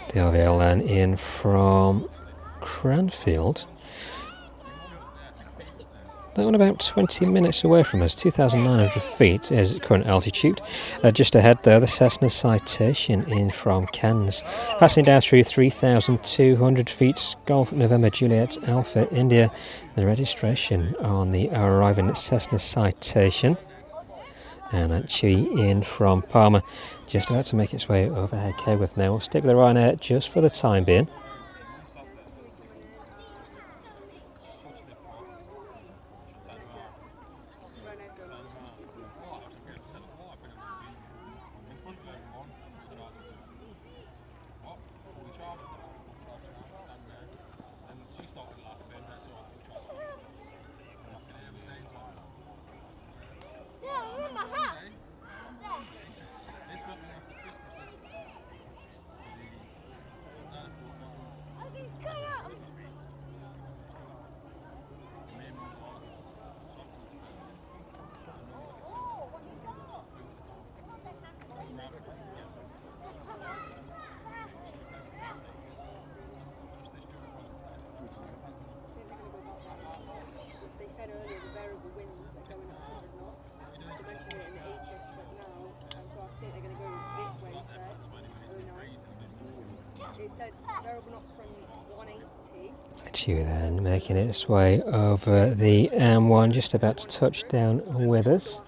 The RVL then in from Cranfield. That one about 20 minutes away from us, 2,900 feet is its current altitude. Just ahead there, the Cessna Citation in from Cairns. Passing down through 3,200 feet, Golf November Juliet Alpha India. The registration on the arriving Cessna Citation. And that Chewy in from Palma, just about to make its way overhead Kegworth now. We'll stick with the Ryanair just for the time being. Chewy then making its way over the M1, just about to touch down with us.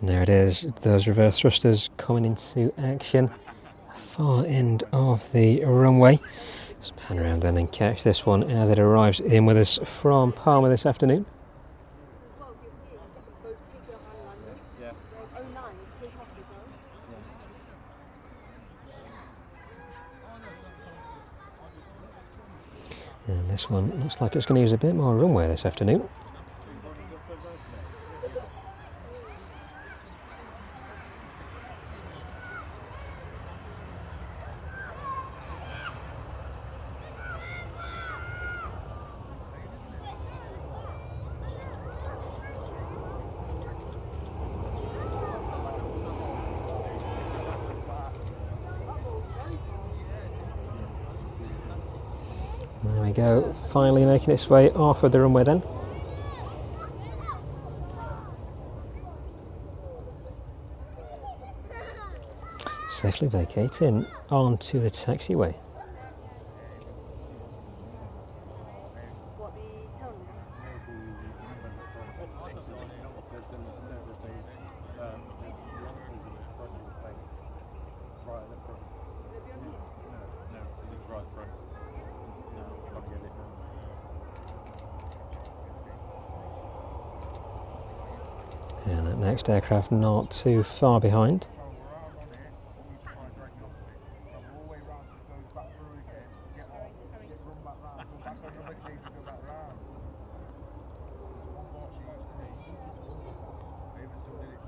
And there it is, those reverse thrusters coming into action. Far end of the runway. Let's pan around then and catch this one as it arrives in with us from Palma this afternoon. Well, you're here, you think both takeoff and landing. Yeah. Whereas 09, takeoff is on. And this one looks like it's going to use a bit more runway this afternoon. There we go, finally making its way off of the runway then. Safely vacating onto the taxiway. What, the terminal? And that next aircraft not too far behind.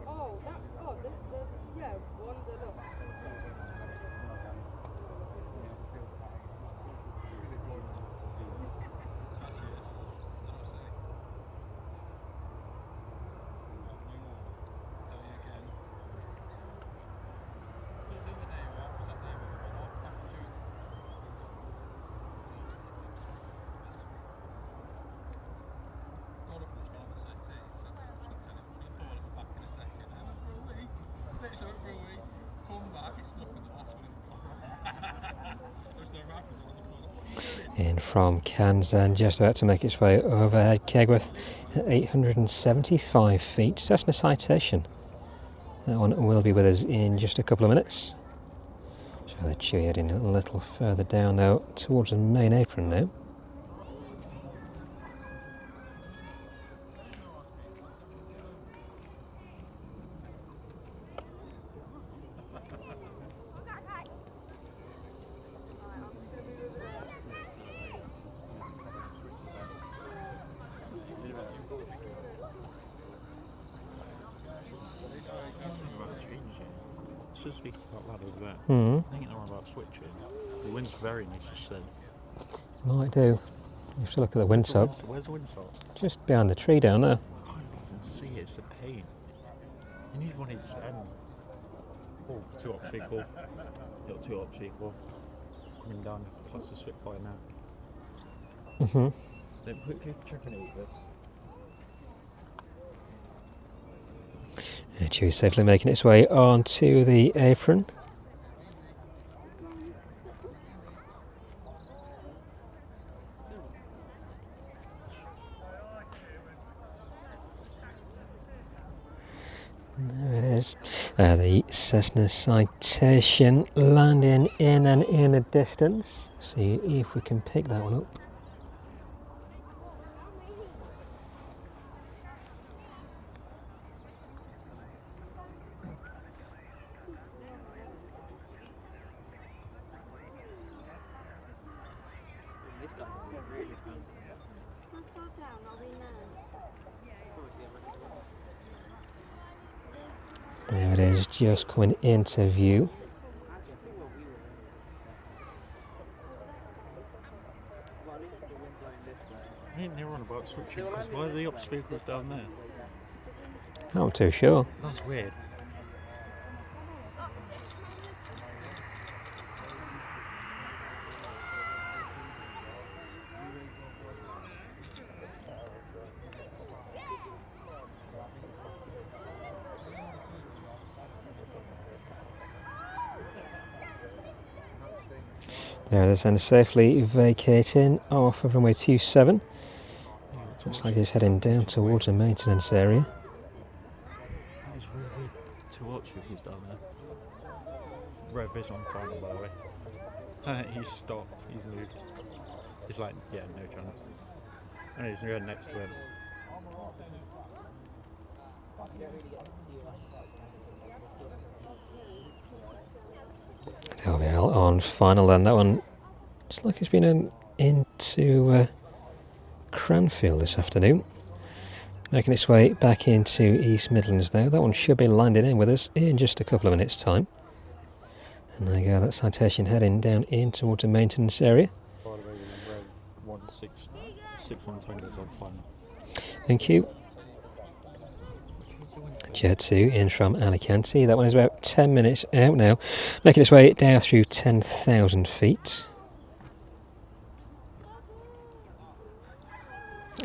Oh, that, yeah, wandered up. In from Cairns and just about to make its way overhead Kegworth at 875 feet. Cessna citation. That one will be with us in just a couple of minutes. So the Chewie heading a little further down now towards the main apron now. Just speaking about that over there. Hmm. I think they're on about switching. The wind's very nice to see. Might do. You have to look at the windsock. Where's the windsock? Just behind the tree down there. I can't even see it, it's a pain. You need one each end. Oh, 2 up sequel. Little 2 up sequel. Coming down past the Spitfire now. Hmm. So quickly checking it with this. Chewie safely making its way onto the apron. There it is. The Cessna citation landing in and in the distance. See if we can pick that one up. How far down are we now? There it is, just coming into view. I think they're on about switching because why are the ops vehicles down there? I'm too sure. That's weird. There it is, and safely vacating off of runway 27. Looks like he's heading down towards a maintenance area. He's down there. Red is on final, by the way. He's stopped. He's moved. He's like, yeah, no chance. And he's right next to him. There we are on final then. That one looks like it's been into Cranfield this afternoon. Making its way back into East Midlands now. That one should be landing in with us in just a couple of minutes' time. And there you go, that citation heading down in towards the maintenance area. By the way, red 1-6 goes on final. Thank you. Jet 2 in from Alicante. That one is about 10 minutes out now. Making its way down through 10,000 feet.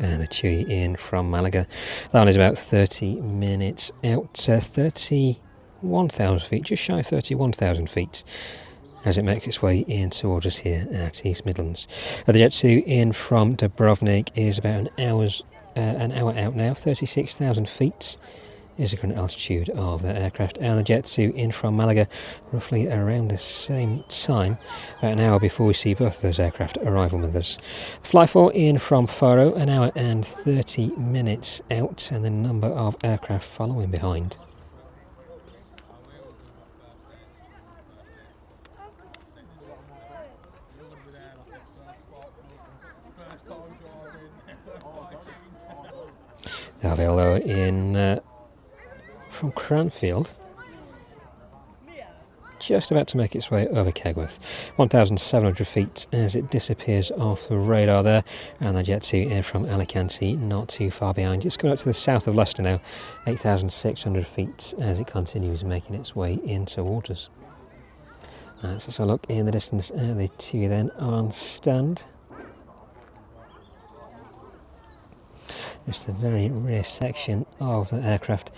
And a Chewy in from Malaga. That one is about 30 minutes out. 31,000 feet, just shy of 31,000 feet. As it makes its way in towards us here at East Midlands. The Jet 2 in from Dubrovnik is about an hour out now. 36,000 feet is the current altitude of that aircraft. And the Jet 2 in from Malaga roughly around the same time, about an hour before we see both of those aircraft arriving with us. Fly 4 in from Faro, an hour and 30 minutes out, and the number of aircraft following behind. Alvelo in from Cranfield, just about to make its way over Kegworth. 1,700 feet as it disappears off the radar there, and the Jet 2 in from Alicante not too far behind, just coming up to the south of Leicester now. 8,600 feet as it continues making its way in towards us. Let's just have a look in the distance at the two then on stand. Just the very rear section of the aircraft.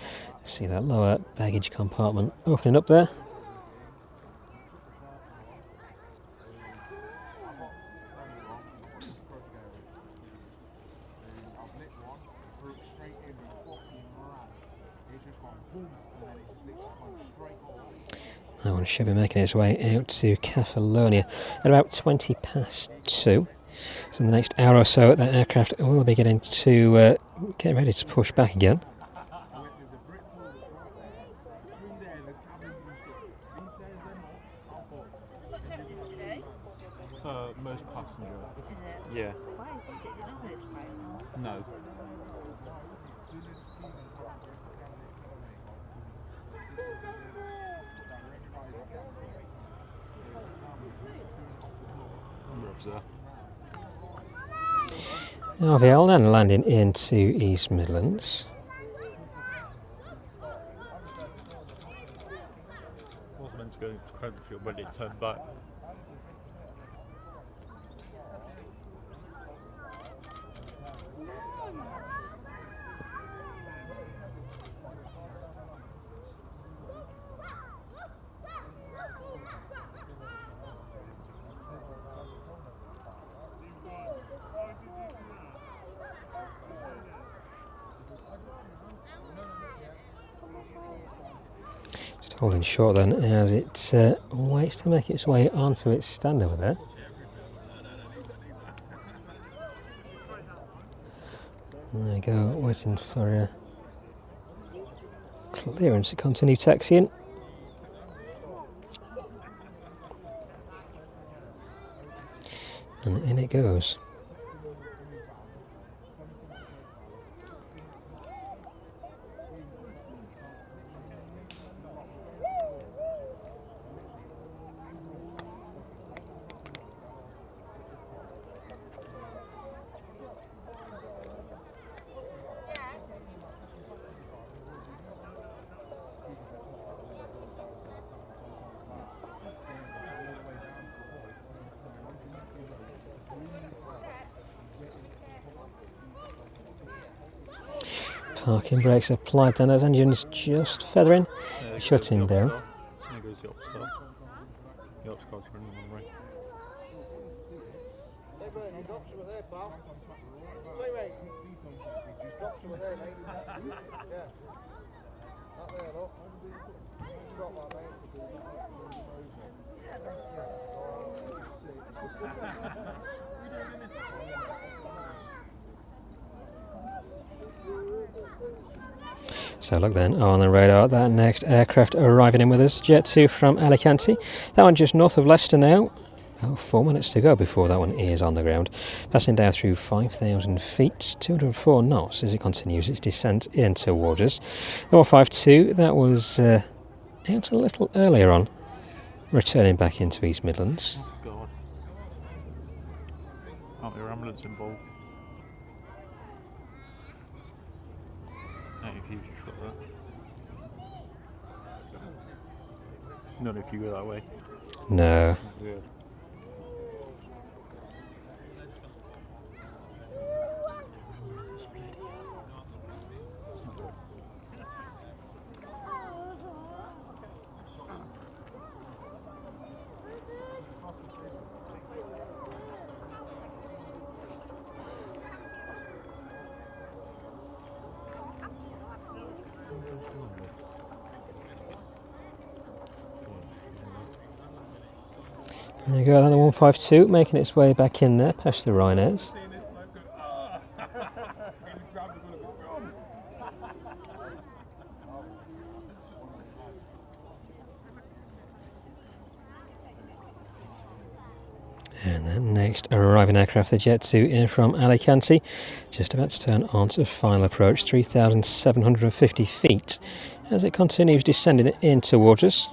See that lower baggage compartment opening up there. That one should be making its way out to Catalonia at about 2:20. So in the next hour or so, that aircraft will be getting ready to push back again. Most passenger. Is it? Yeah. Why isn't it? Is it normally it's quiet? No. RVL then landing into East Midlands. Wasn't meant to go into Cranfield, but it turned back. Just holding short then as it waits to make its way onto its stand over there. There you go, waiting for clearance to continue taxiing. And in it goes. Parking brakes applied then, those engines just feathering, shutting down. There goes the ops car. The ops car's running on the right. So look then on the radar, that next aircraft arriving in with us, Jet 2 from Alicante. That one just north of Leicester now. About 4 minutes to go before that one is on the ground. Passing down through 5,000 feet, 204 knots as it continues its descent in towards us. The 152, that was out a little earlier on, returning back into East Midlands. Oh God. Aren't there ambulance involved? Not if you just shot that. Not if you go that way. No. Yeah. There you go, another 152 making its way back in there past the Rhinairs. And then next arriving aircraft, the Jet 2 in from Alicante, just about to turn on to final approach, 3,750 feet, as it continues descending in towards us.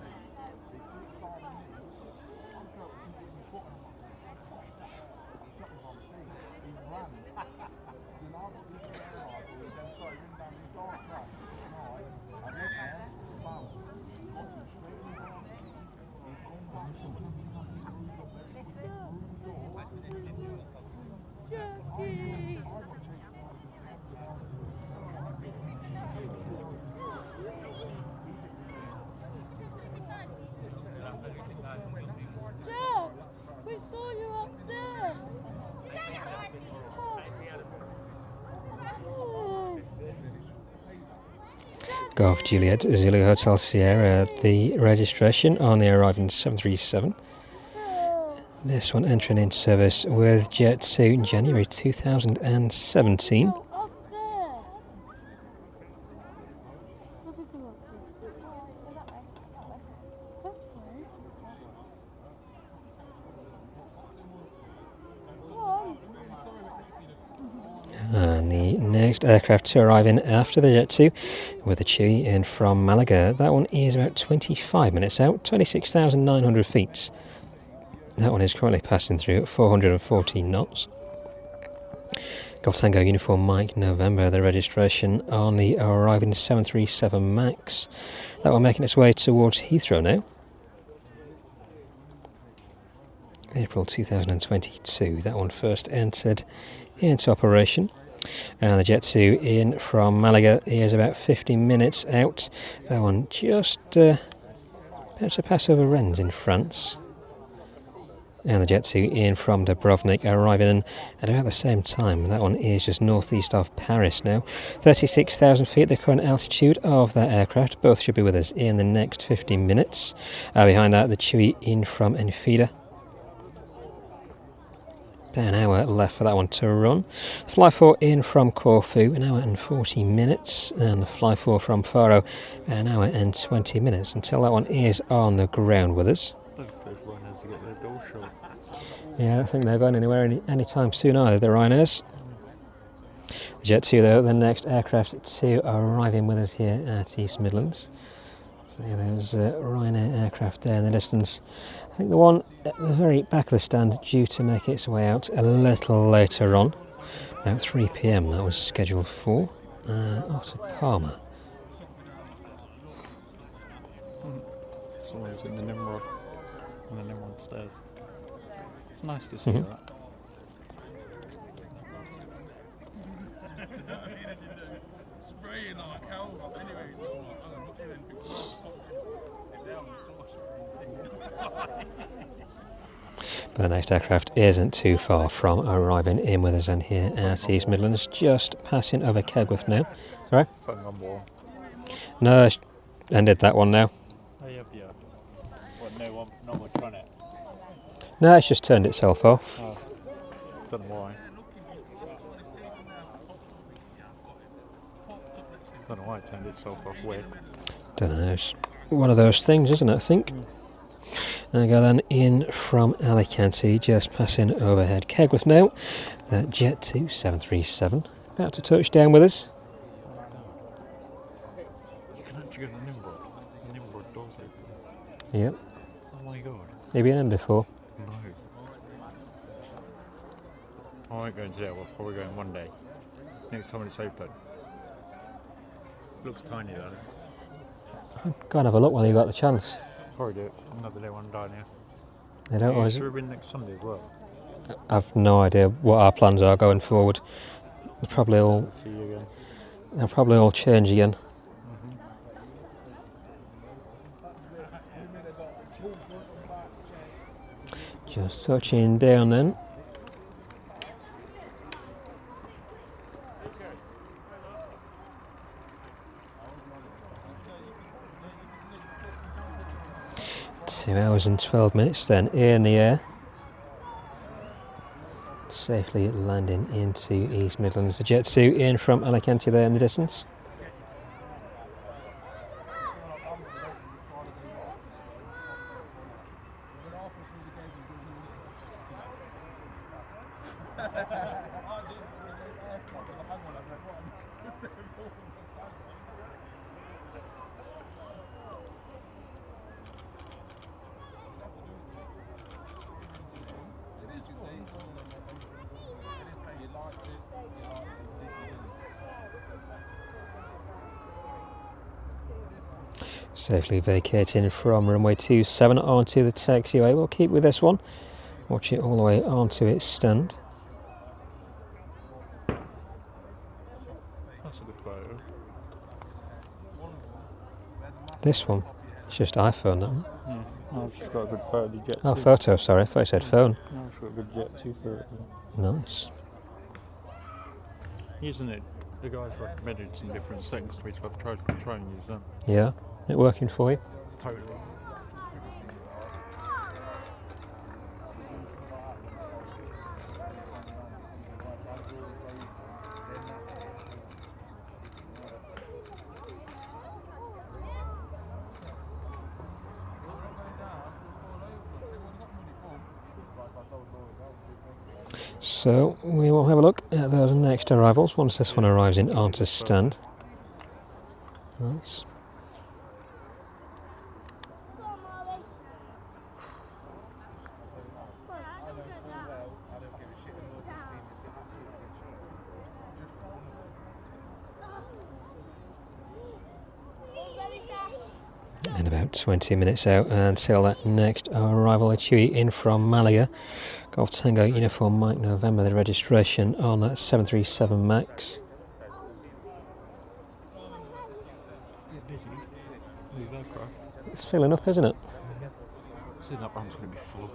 Jack, we saw you up there. Golf Juliet Zulu Hotel Sierra, the registration on the arriving 737. This one entering in service with Jet 2 in January 2017. Up there. And the next aircraft to arrive in after the Jet 2 with the Chewy in from Malaga. That one is about 25 minutes out, 26,900 feet. That one is currently passing through at 414 knots. Golf Tango Uniform Mike November, the registration on the arriving 737 MAX. That one making its way towards Heathrow now. April 2022, that one first entered into operation. And the Jet 2 in from Malaga is about 50 minutes out. That one just about to pass over Rennes in France. And the Jet 2 in from Dubrovnik arriving in at about the same time. That one is just northeast of Paris now. 36,000 feet, the current altitude of that aircraft. Both should be with us in the next 15 minutes. Behind that, the Chewy in from Enfida. About an hour left for that one to run. Fly 4 in from Corfu, an hour and 40 minutes. And the Fly 4 from Faro, an hour and 20 minutes until that one is on the ground with us. Yeah, I don't think they're going anywhere anytime soon either, the Rhinairs. Jet 2 though, the next aircraft to arriving with us here at East Midlands. So yeah, there's a Ryanair aircraft there in the distance. I think the one at the very back of the stand due to make its way out a little later on, about 3 PM that was scheduled for, off to Palma. Someone's in the Nimrod, on the Nimrod stairs. It's nice to see that. But the next aircraft isn't too far from arriving in with us and here at East Midlands, just passing over Kegworth now. Sorry? Phone number. No, ended that one now. Oh, yeah, yeah. What, no one, not much on it? No, it's just turned itself off. Oh, don't know why. Don't know why it turned itself off. Weird. Don't know, it's one of those things, isn't it, I think? There we go then, in from Alicante, just passing overhead Kegworth now. Jet 2 737, about to touch down with us. You can actually go to Nimrod. Nimrod doors open. Yep, Oh my god. have you been in before? No. I won't go in today, we'll probably go in one day. Next time it's open. Looks tiny though. Go and have a look while you got the chance. Probably do it another day when I'm down here. They don't always. Should we be next Sunday as well? I've no idea what our plans are going forward. They'll probably all, See you again. they'll probably all change again. Just touching down then. Two hours and 12 minutes then, in the air. Safely landing into East Midlands. The Jet 2 in from Alicante there in the distance. Safely vacating from runway 27 onto the taxiway. We'll keep with this one. Watch it all the way onto its stand. That's a good photo. This one, it's just iPhone, that one. Yeah. Oh, I've just got a good photo of the Jet 2. Oh, photo, sorry, I thought I said phone. No, I've just got a good Jet 2 photo. Nice. Isn't it? The guys recommended some different settings to me, so I've tried to try and use them. Yeah, it working for you? Totally. So we will have a look at those next arrivals once this one arrives in onto stand. Nice. Go on, Marley. Go on, I don't get that. In about 20 minutes out until that next arrival. A Chewy in from Malaga. Golf Tango Uniform Mike November, the registration on that 737 MAX. Busy. Move aircraft. It's filling up, isn't it? Soon that run's going to be full.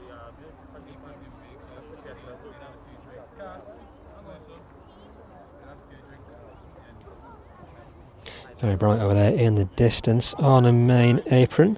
Very bright over there in the distance on a main apron.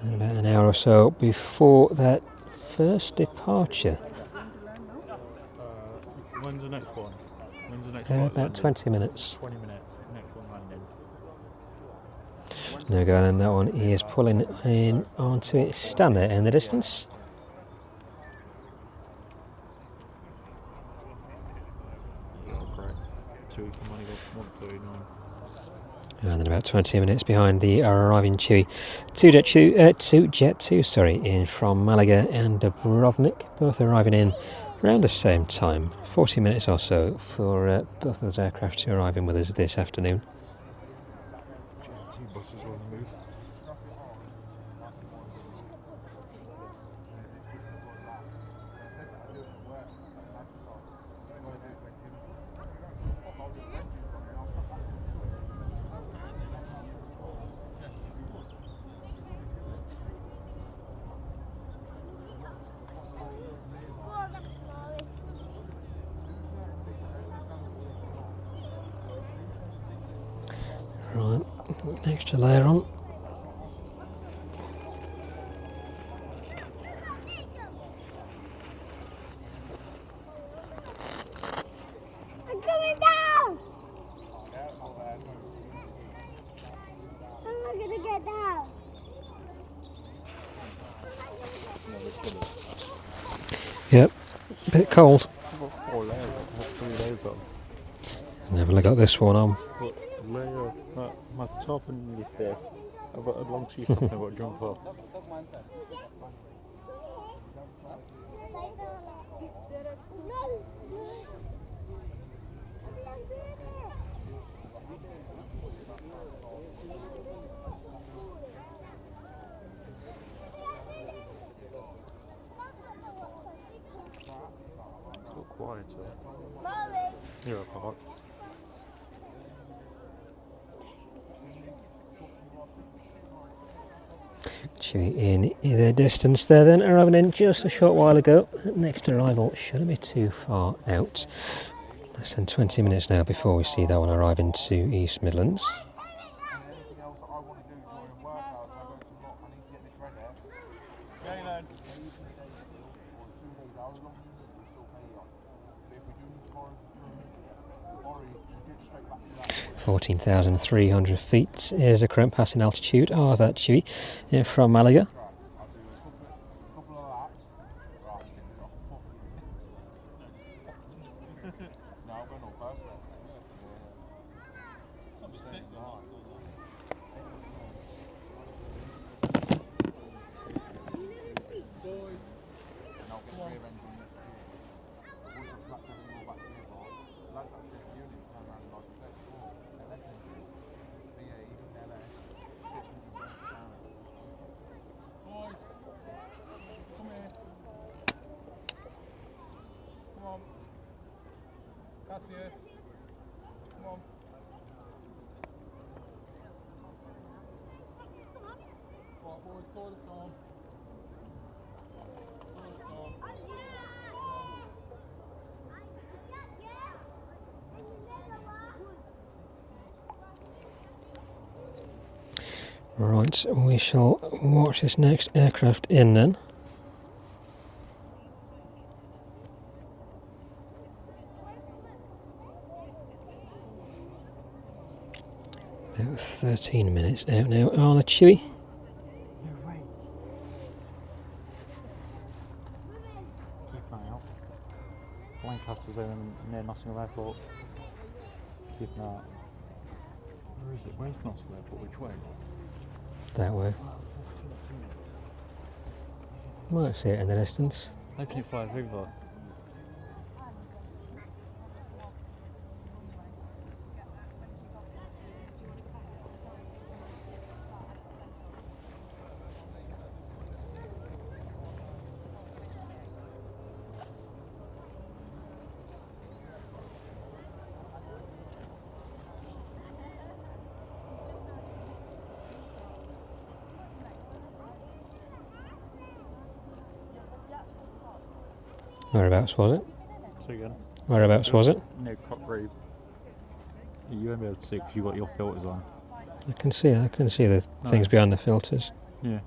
And about an hour or so before that first departure. When's the next one? When's the next one? About 20 minutes. 20 minutes. Next one landing. There we go, and that one is pulling in onto its stand there in the distance. Oh, great. 2 from money got 139. And then about 20 minutes behind the arriving Chewy. Two Jet 2, in from Malaga and Dubrovnik, both arriving in around the same time. 40 minutes or so for both of those aircraft to arrive in with us this afternoon. 2 buses on the move. Right, extra layer on. I'm coming down! How am I going to get down? Yep, a bit cold. I've got 4 layers, I've got 3 layers on. Never really got this one on. But layer, my top underneath this, I've got a long sleeve top and I've got a jumper. No! It's got quieter. Mommy! Here I park. Chewy in the distance there then, arriving in just a short while ago. Next arrival shouldn't be too far out. Less than 20 minutes now before we see that one arrive into East Midlands. Anything else that I want to do during workouts, I go to lock, I need to get this ready. Galen. How long do you need? We still pay you. But if we do need tomorrow, just get straight back to that. 14,300 feet is the current passing altitude of that Chewy from Malaga. I'll do a couple of laps. Right, stick it off. No, I'm going all first then. I'm sick, right. And I'll get the rear end on this. Once I've slapped everything all back together, like that fifth unit, turn around and like I said before, LS engine, V8, LS, 620 pounds. Boys, come here. Come on. Cassius. Come on. Right, boys, toilet's on. Toilet's on. Right, we shall watch this next aircraft in then. About 13 minutes out now on the Chewy. Keep an eye out. Lancaster's over near Nottingham Airport. Keep an eye out. Where is it? Where's Nottingham Airport? Which way? That way. Might see it in the distance. Hoping it flies over. Whereabouts was it? So again. Whereabouts was it? Near Cockgrave. You won't be able to see because you've got your filters on. I can see the No. things behind the filters. Yeah.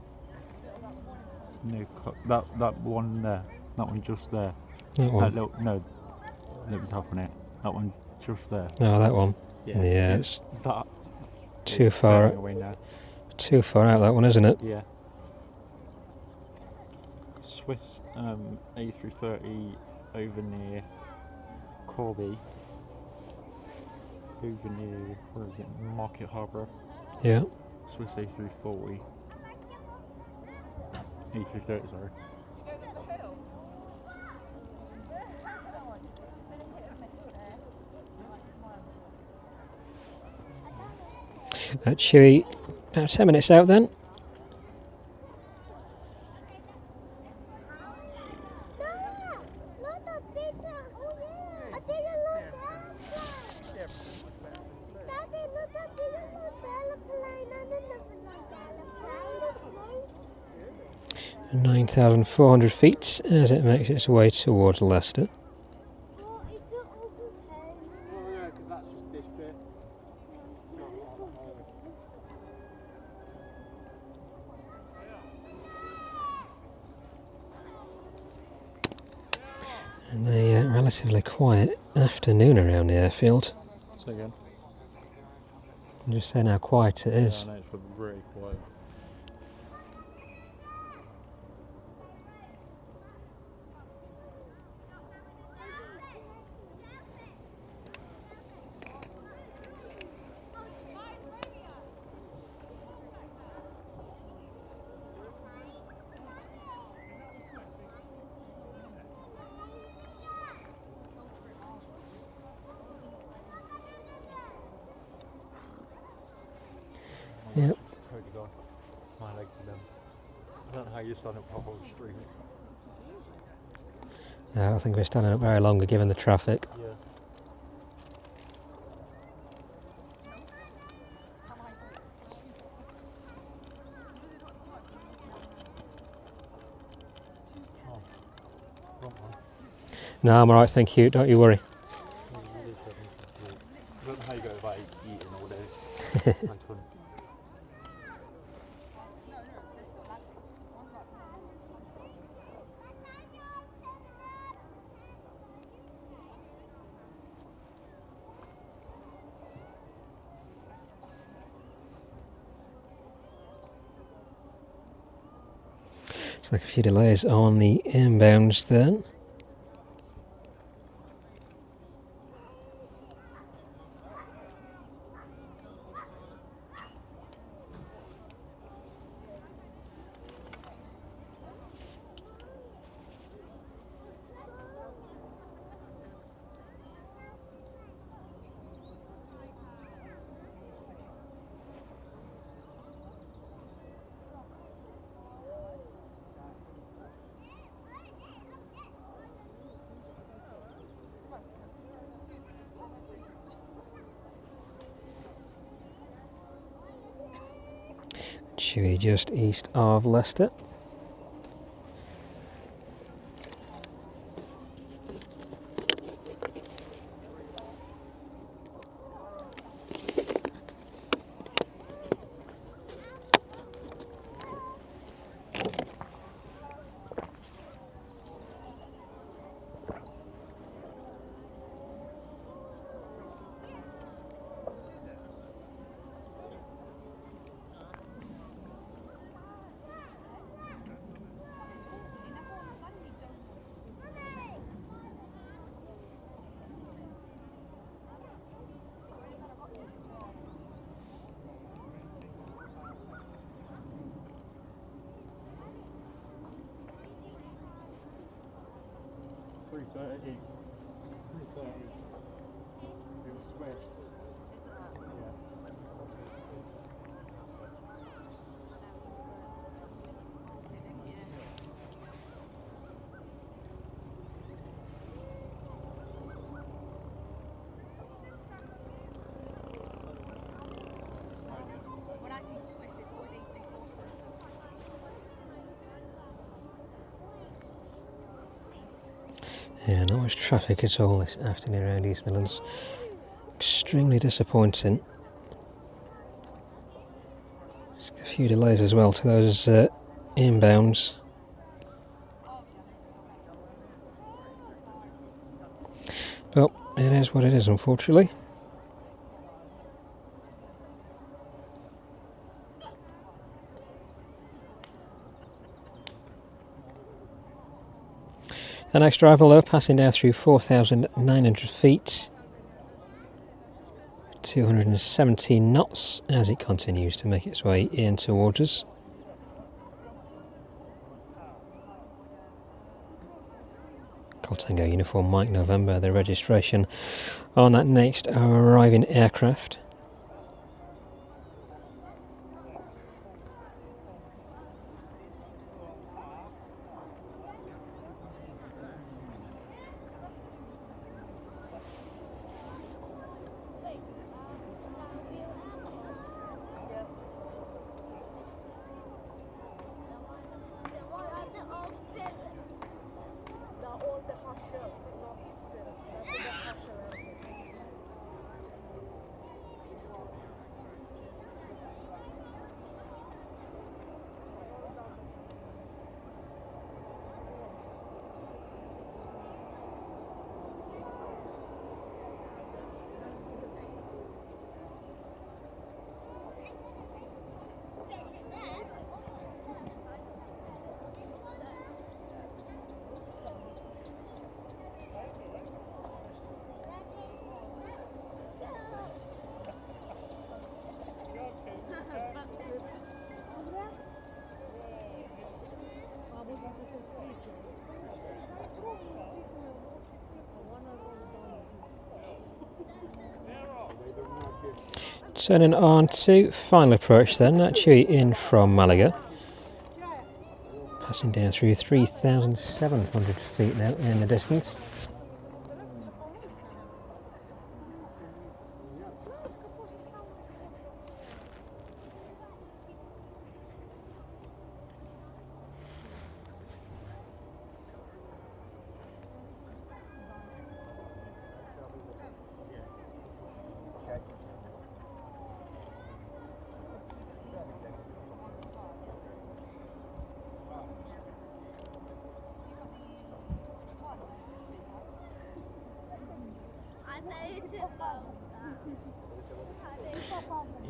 It's near that one there. That one just there. That one. No. Let me tap on it. That one just there. Oh, that one. Yeah, it's that. too it's far. turning away now. Too far out, that one, isn't it? Yeah. Swiss A330 over near Corby. Over near, where is it? Market Harbour. Yeah. Swiss A340. A330, sorry. Chewy, about 10 minutes out then. Daddy, 9,400 feet as it makes its way towards Leicester. Oh no, because that's just this bit. So And a relatively quiet afternoon around the airfield. Say again. I'm just saying how quiet it is. Yeah, I know, it's very quiet. Yep. Totally gone. My legs are done. I don't know how you're standing up properly streaming. I don't think we're standing up very longer given the traffic. Yeah. Oh, wrong one. No, I'm alright, thank you, don't you worry. I don't know how you go about eating all day. That's fun. Looks like a few delays on the inbounds then. Chewy just east of Leicester. Yeah, not much traffic at all this afternoon around East Midlands. Extremely disappointing. Just a few delays as well to those inbounds. Well, it is what it is, unfortunately. The next driver low passing down through 4,900 feet, 217 knots as it continues to make its way in towards us. Tango uniform Mike November, the registration on that next arriving aircraft. Turning on to final approach then, actually in from Malaga. Passing down through 3,700 feet now in the distance.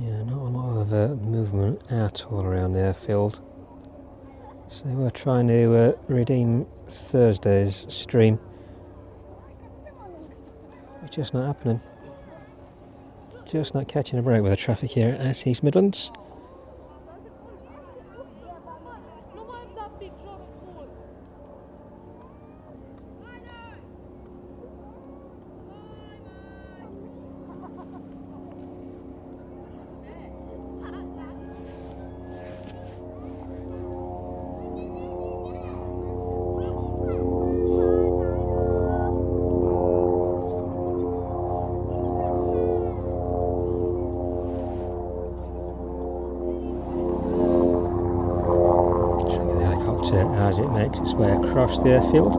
Yeah, not a lot of movement at all around the airfield. So we're trying to redeem Thursday's stream. It's just not happening. Just not catching a break with the traffic here at East Midlands. As it makes its way across the airfield.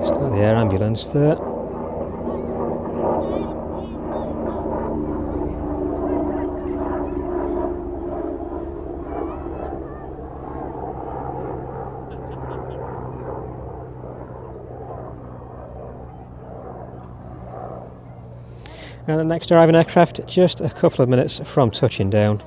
It's got the air ambulance there. And the next arriving aircraft just a couple of minutes from touching down.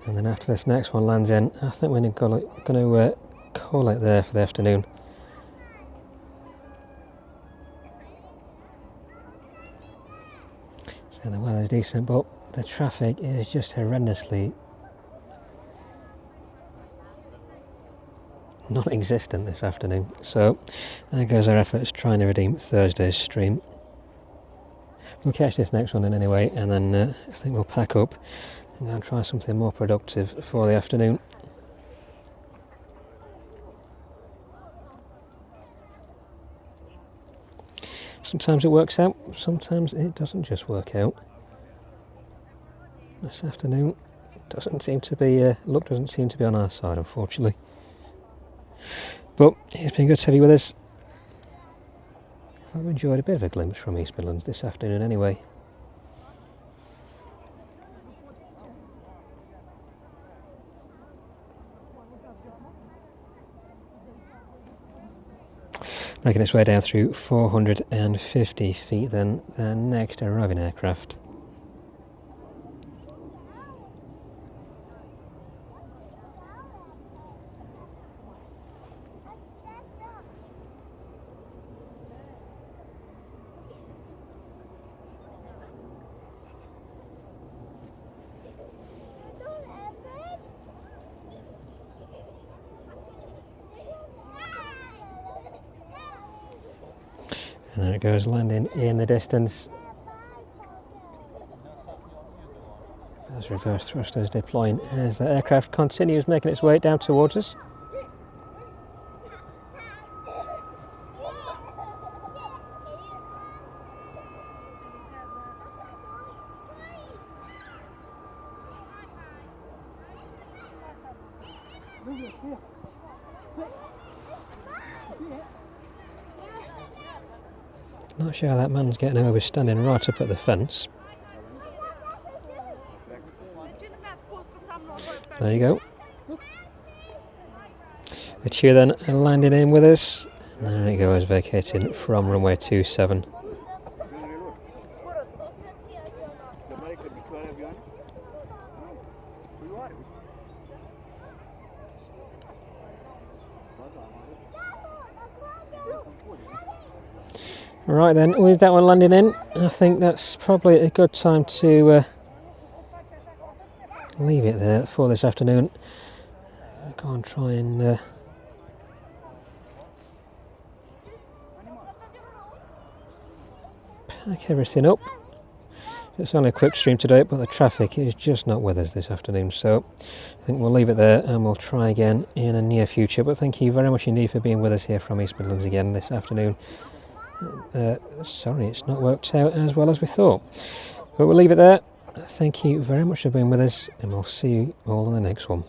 And then after this next one lands in, I think we're going to call it there for the afternoon. So the weather's decent, but the traffic is just horrendously non-existent this afternoon. So there goes our efforts trying to redeem Thursday's stream. We'll catch this next one in anyway, and then I think we'll pack up and go and try something more productive for the afternoon. Sometimes it works out, sometimes it doesn't just work out. This afternoon doesn't seem to be, luck doesn't seem to be on our side, unfortunately. But it's been good to have you with us. I've enjoyed a bit of a glimpse from East Midlands this afternoon anyway. Making its way down through 450 feet then, the next arriving aircraft. And there it goes, landing in the distance. Those reverse thrusters deploying as the aircraft continues making its way down towards us. Not sure how that man's getting over standing right up at the fence. There you go. The two then landing in with us. And there it goes, vacating from runway 27. Right then, with that one landing in, I think that's probably a good time to leave it there for this afternoon. Go and try and pack everything up. It's only a quick stream today, but the traffic is just not with us this afternoon, so I think we'll leave it there and we'll try again in the near future. But thank you very much indeed for being with us here from East Midlands again this afternoon. Sorry, it's not worked out as well as we thought, but we'll leave it there. Thank you very much for being with us, and we'll see you all in the next one.